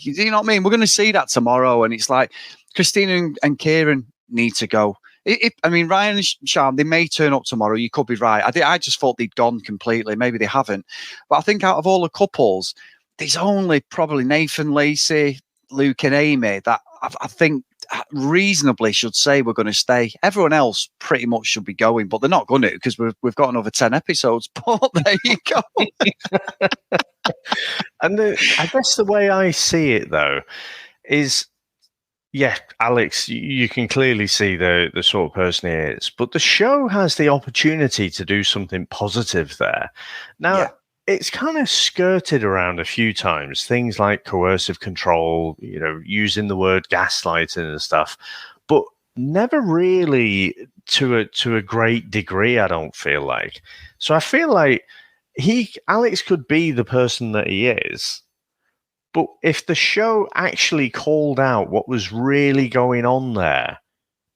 You know what I mean? We're going to see that tomorrow, and it's like Christina and Kieran need to go. I mean, Ryan and Sean, they may turn up tomorrow. You could be right. I just thought they'd gone completely. Maybe they haven't. But I think out of all the couples, there's only probably Nathan, Lacey, Luke, and Amy that I think reasonably should say we're going to stay. Everyone else pretty much should be going, but they're not going to, because we've got another 10 episodes. But there you go. And I guess the way I see it, though, is, yeah, Alex, you can clearly see the sort of person he is, but the show has the opportunity to do something positive there. Now, it's kind of skirted around a few times, things like coercive control, using the word gaslighting and stuff, but never really to a great degree, I don't feel like. So I feel like Alex could be the person that he is, but if the show actually called out what was really going on there,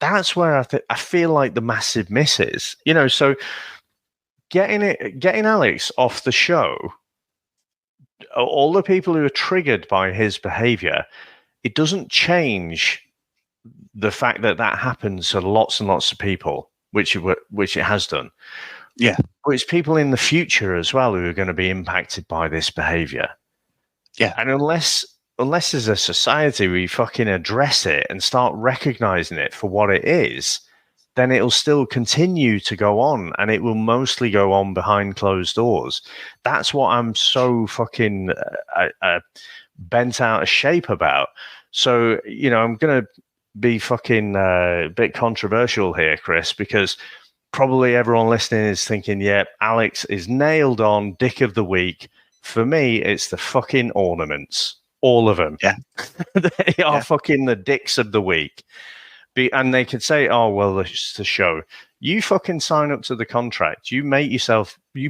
that's where I feel like the massive miss is. So getting Alex off the show, all the people who are triggered by his behavior, it doesn't change the fact that happens to lots and lots of people, which it has done. Yeah. But it's people in the future as well who are going to be impacted by this behavior. Yeah. And unless as a society we fucking address it and start recognizing it for what it is, then it'll still continue to go on, and it will mostly go on behind closed doors. That's what I'm so fucking bent out of shape about. So, I'm going to be fucking a bit controversial here, Chris, because probably everyone listening is thinking, yeah, Alex is nailed on, dick of the week. For me, it's the fucking Ornaments. All of them. Yeah. They are fucking the dicks of the week. And they could say, oh, well, it's the show. You fucking sign up to the contract. You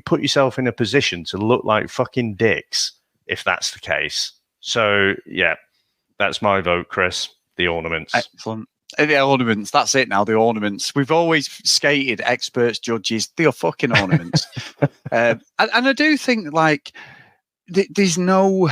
put yourself in a position to look like fucking dicks, if that's the case. So, yeah, that's my vote, Chris. The Ornaments. Excellent. The Ornaments. That's it now. The Ornaments. We've always skated experts, judges. They are fucking Ornaments. And I do think, like, there's no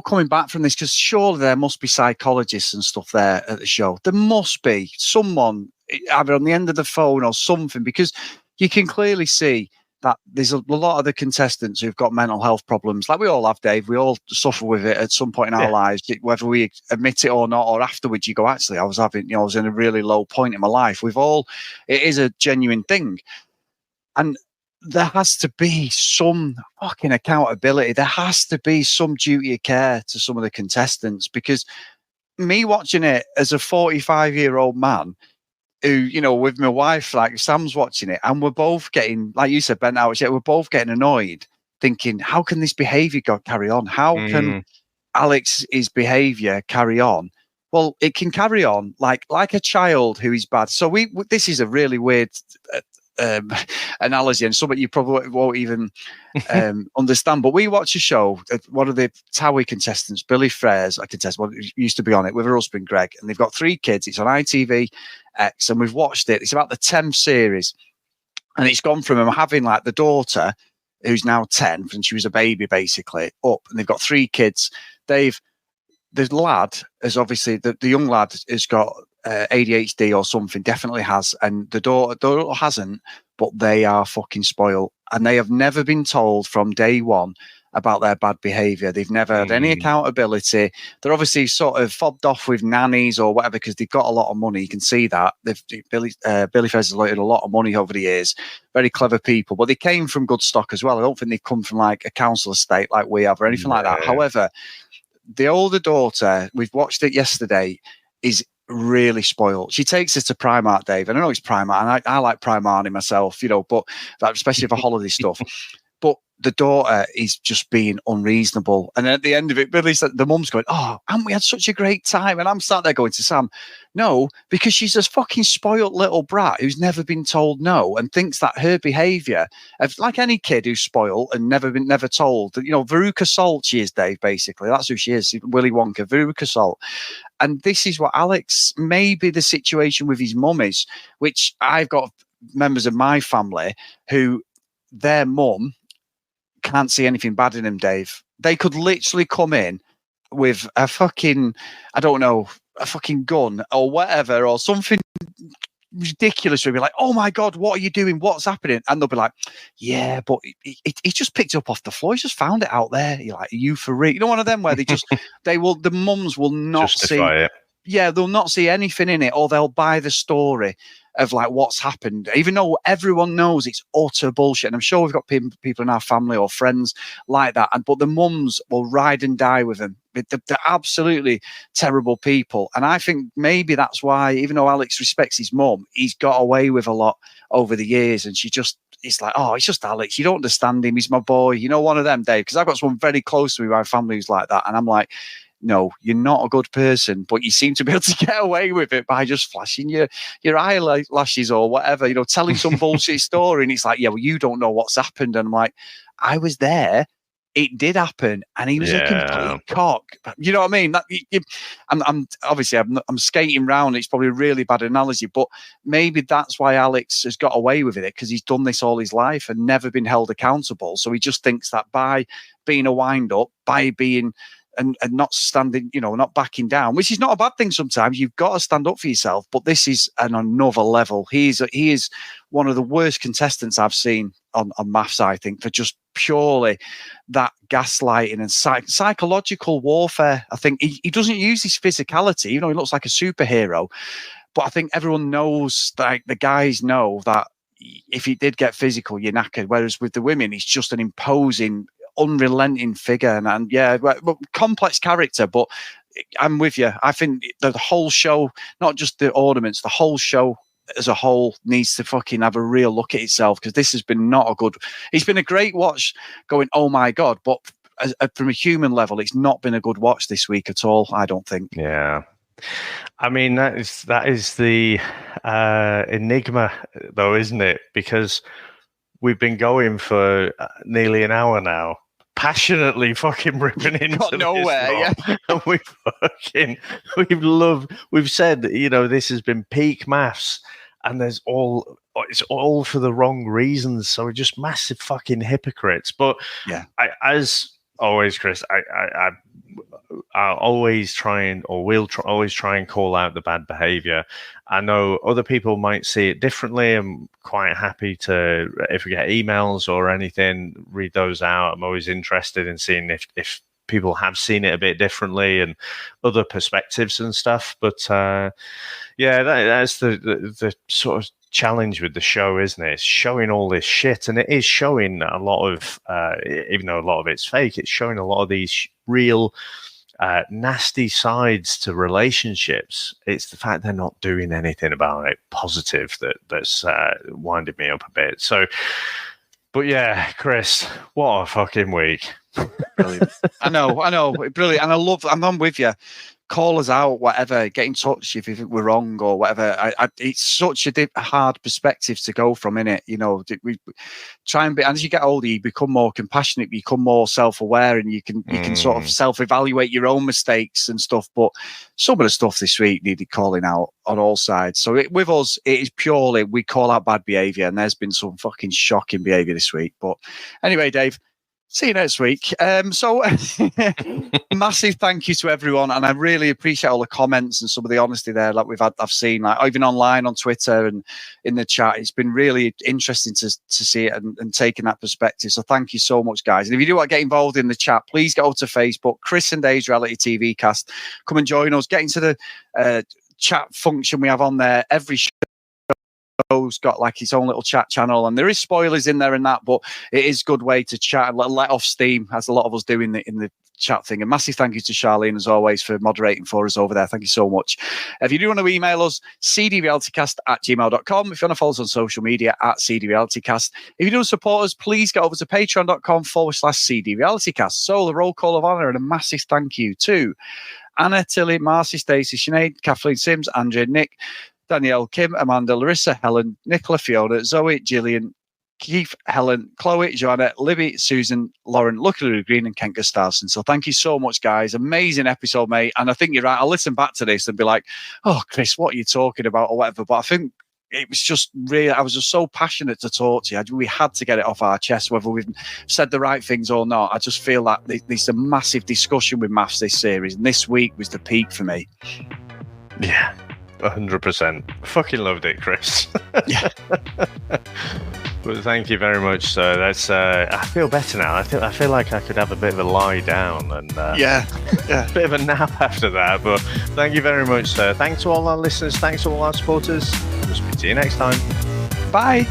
coming back from this, because surely there must be psychologists and stuff there at the show. There must be someone either on the end of the phone or something, because you can clearly see that there's a lot of the contestants who've got mental health problems, like we all have, Dave. We all suffer with it at some point in our lives, whether we admit it or not, or afterwards you go, actually, I was in a really low point in my life. It is a genuine thing. And there has to be some fucking accountability. There has to be some duty of care to some of the contestants, because me watching it as a 45-year-old man who, with my wife, like Sam's watching it, and we're both getting, like you said, bent out, we're both getting annoyed, thinking, how can this behavior carry on? How can Alex's behavior carry on? Well, it can carry on like a child who is bad. So this is a really weird analogy, and something you probably won't even understand. But we watch a show, one of the Towie contestants, Billy Frere's a contestant, used to be on it with her husband Greg, and they've got 3 kids. It's on ITVX, and we've watched it. It's about the 10th series, and it's gone from them having like the daughter, who's now 10, and she was a baby basically, up, and they've got 3 kids. The lad is obviously the young lad has got ADHD or something, definitely has, and the daughter hasn't, but they are fucking spoiled, and they have never been told from day one about their bad behaviour. They've never had any accountability. They're obviously sort of fobbed off with nannies or whatever because they've got a lot of money. You can see that. Billy Fez has earned a lot of money over the years. Very clever people, but they came from good stock as well. I don't think they've come from like a council estate like we have or anything like that. However, the older daughter, we've watched it yesterday, is really spoiled. She takes us to Primark, Dave, and I know it's Primark, and I like Primark myself, but especially for holiday stuff. But the daughter is just being unreasonable. And at the end of it, Billy's the mum's going, "Oh, haven't we had such a great time?" And I'm sat there going to Sam, "No, because she's a fucking spoiled little brat who's never been told no and thinks that her behaviour, like any kid who's spoiled and never told, Veruca Salt she is, Dave, basically. That's who she is, Willy Wonka, Veruca Salt. And this is what Alex, maybe the situation with his mum is, which I've got members of my family who their mum can't see anything bad in him, Dave. They could literally come in with a fucking, I don't know, a fucking gun or whatever, or something ridiculous. We'll be like, "Oh my God, what are you doing? What's happening?" And they'll be like, "Yeah, but he just picked it up off the floor. He just found it out there." You're like, "Are you for real?" One of them where the mums will not justify see it. Yeah, they'll not see anything in it, or they'll buy the story of like what's happened, even though everyone knows it's utter bullshit. And I'm sure we've got people in our family or friends like that. But the mums will ride and die with them. They're absolutely terrible people. And I think maybe that's why, even though Alex respects his mum, he's got away with a lot over the years. And it's like, "Oh, it's just Alex. You don't understand him. He's my boy." One of them, Dave, because I've got someone very close to me, my family, who's like that. And I'm like, "No, you're not a good person, but you seem to be able to get away with it by just flashing your eyelashes or whatever, telling some bullshit story." And it's like, "Yeah, well, you don't know what's happened." And I'm like, "I was there. It did happen, and he was a complete cock." You know what I mean? I'm obviously I'm skating round. It's probably a really bad analogy, but maybe that's why Alex has got away with it, because he's done this all his life and never been held accountable. So he just thinks that by being a wind up, by being and not standing, not backing down, which is not a bad thing. Sometimes you've got to stand up for yourself, but this is on another level. He is one of the worst contestants I've seen on MAFS, I think, for just purely that gaslighting and psychological warfare. I think he doesn't use his physicality, he looks like a superhero, but I think everyone knows, like the guys know, that if he did get physical, you're knackered. Whereas with the women, he's just an imposing, unrelenting figure, and yeah, complex character. But I'm with you. I think the whole show, not just the Ornaments, the whole show as a whole needs to fucking have a real look at itself, because this has been not a good. It's been a great watch, going, "Oh my God," but from a human level, it's not been a good watch this week at all, I don't think. Yeah. I mean, that is the enigma, though, isn't it? Because we've been going for nearly an hour now, passionately fucking ripping into got nowhere, yeah. And we've said that, this has been peak MAFS, and it's all for the wrong reasons. So we're just massive fucking hypocrites. But yeah, as always, Chris, I'll always always try and call out the bad behavior. I know other people might see it differently. I'm quite happy to, if we get emails or anything, read those out. I'm always interested in seeing if people have seen it a bit differently and other perspectives and stuff. But that's the sort of challenge with the show, isn't it? It's showing all this shit, and it is showing a lot of, even though a lot of it's fake, it's showing a lot of these real nasty sides to relationships. It's the fact they're not doing anything about it positive that's winding me up a bit. So, but yeah, Chris, what a fucking week. Brilliant. I know, brilliant. And I'm with you. Call us out, whatever, get in touch if you think we're wrong or whatever. It's such a hard perspective to go from, innit? We try and be, as you get older, you become more compassionate, you become more self-aware, and you can sort of self-evaluate your own mistakes and stuff. But some of the stuff this week needed calling out on all sides. So with us, it is purely, we call out bad behaviour, and there's been some fucking shocking behaviour this week. But anyway, Dave, See you next week. So massive thank you to everyone, and I really appreciate all the comments and some of the honesty there. Like I've seen, like even online on Twitter and in the chat. It's been really interesting to see it and taking that perspective. So thank you so much, guys. And if you do want to get involved in the chat, please go to Facebook, Chris and Dave's Reality TV Cast. Come and join us. Get into the chat function we have on there. Every show's got like his own little chat channel, and there is spoilers in there and that, but it is a good way to chat and let off steam, as a lot of us do in the chat thing. And massive thank you to Charlene, as always, for moderating for us over there. Thank you so much. If you do want to email us, cdrealitycast@gmail.com. If you want to follow us on social media, @cdrealitycast. If you do support us, please get over to patreon.com/cdrealitycast. So the roll call of honour and a massive thank you to Anna, Tilly, Marcy, Stacey, Sinead, Kathleen Sims, Andrea, Nick, Danielle, Kim, Amanda, Larissa, Helen, Nicola, Fiona, Zoe, Gillian, Keith, Helen, Chloe, Joanna, Libby, Susan, Lauren, Lucky Green, and Kent Gustafson. So thank you so much, guys. Amazing episode, mate. And I think you're right. I'll listen back to this and be like, oh, Chris, what are you talking about or whatever. But I think it was just really, I was just so passionate to talk to you. We had to get it off our chest, whether we've said the right things or not. I just feel like there's a massive discussion with MAFS this series. And this week was the peak for me. Yeah. 100%. Fucking loved it, Chris. Yeah. But thank you very much, sir. That's I feel better now. I feel like I could have a bit of a lie down and yeah, a bit of a nap after that. But thank you very much, sir. Thanks to all our listeners. Thanks to all our supporters. We'll speak to you next time. Bye.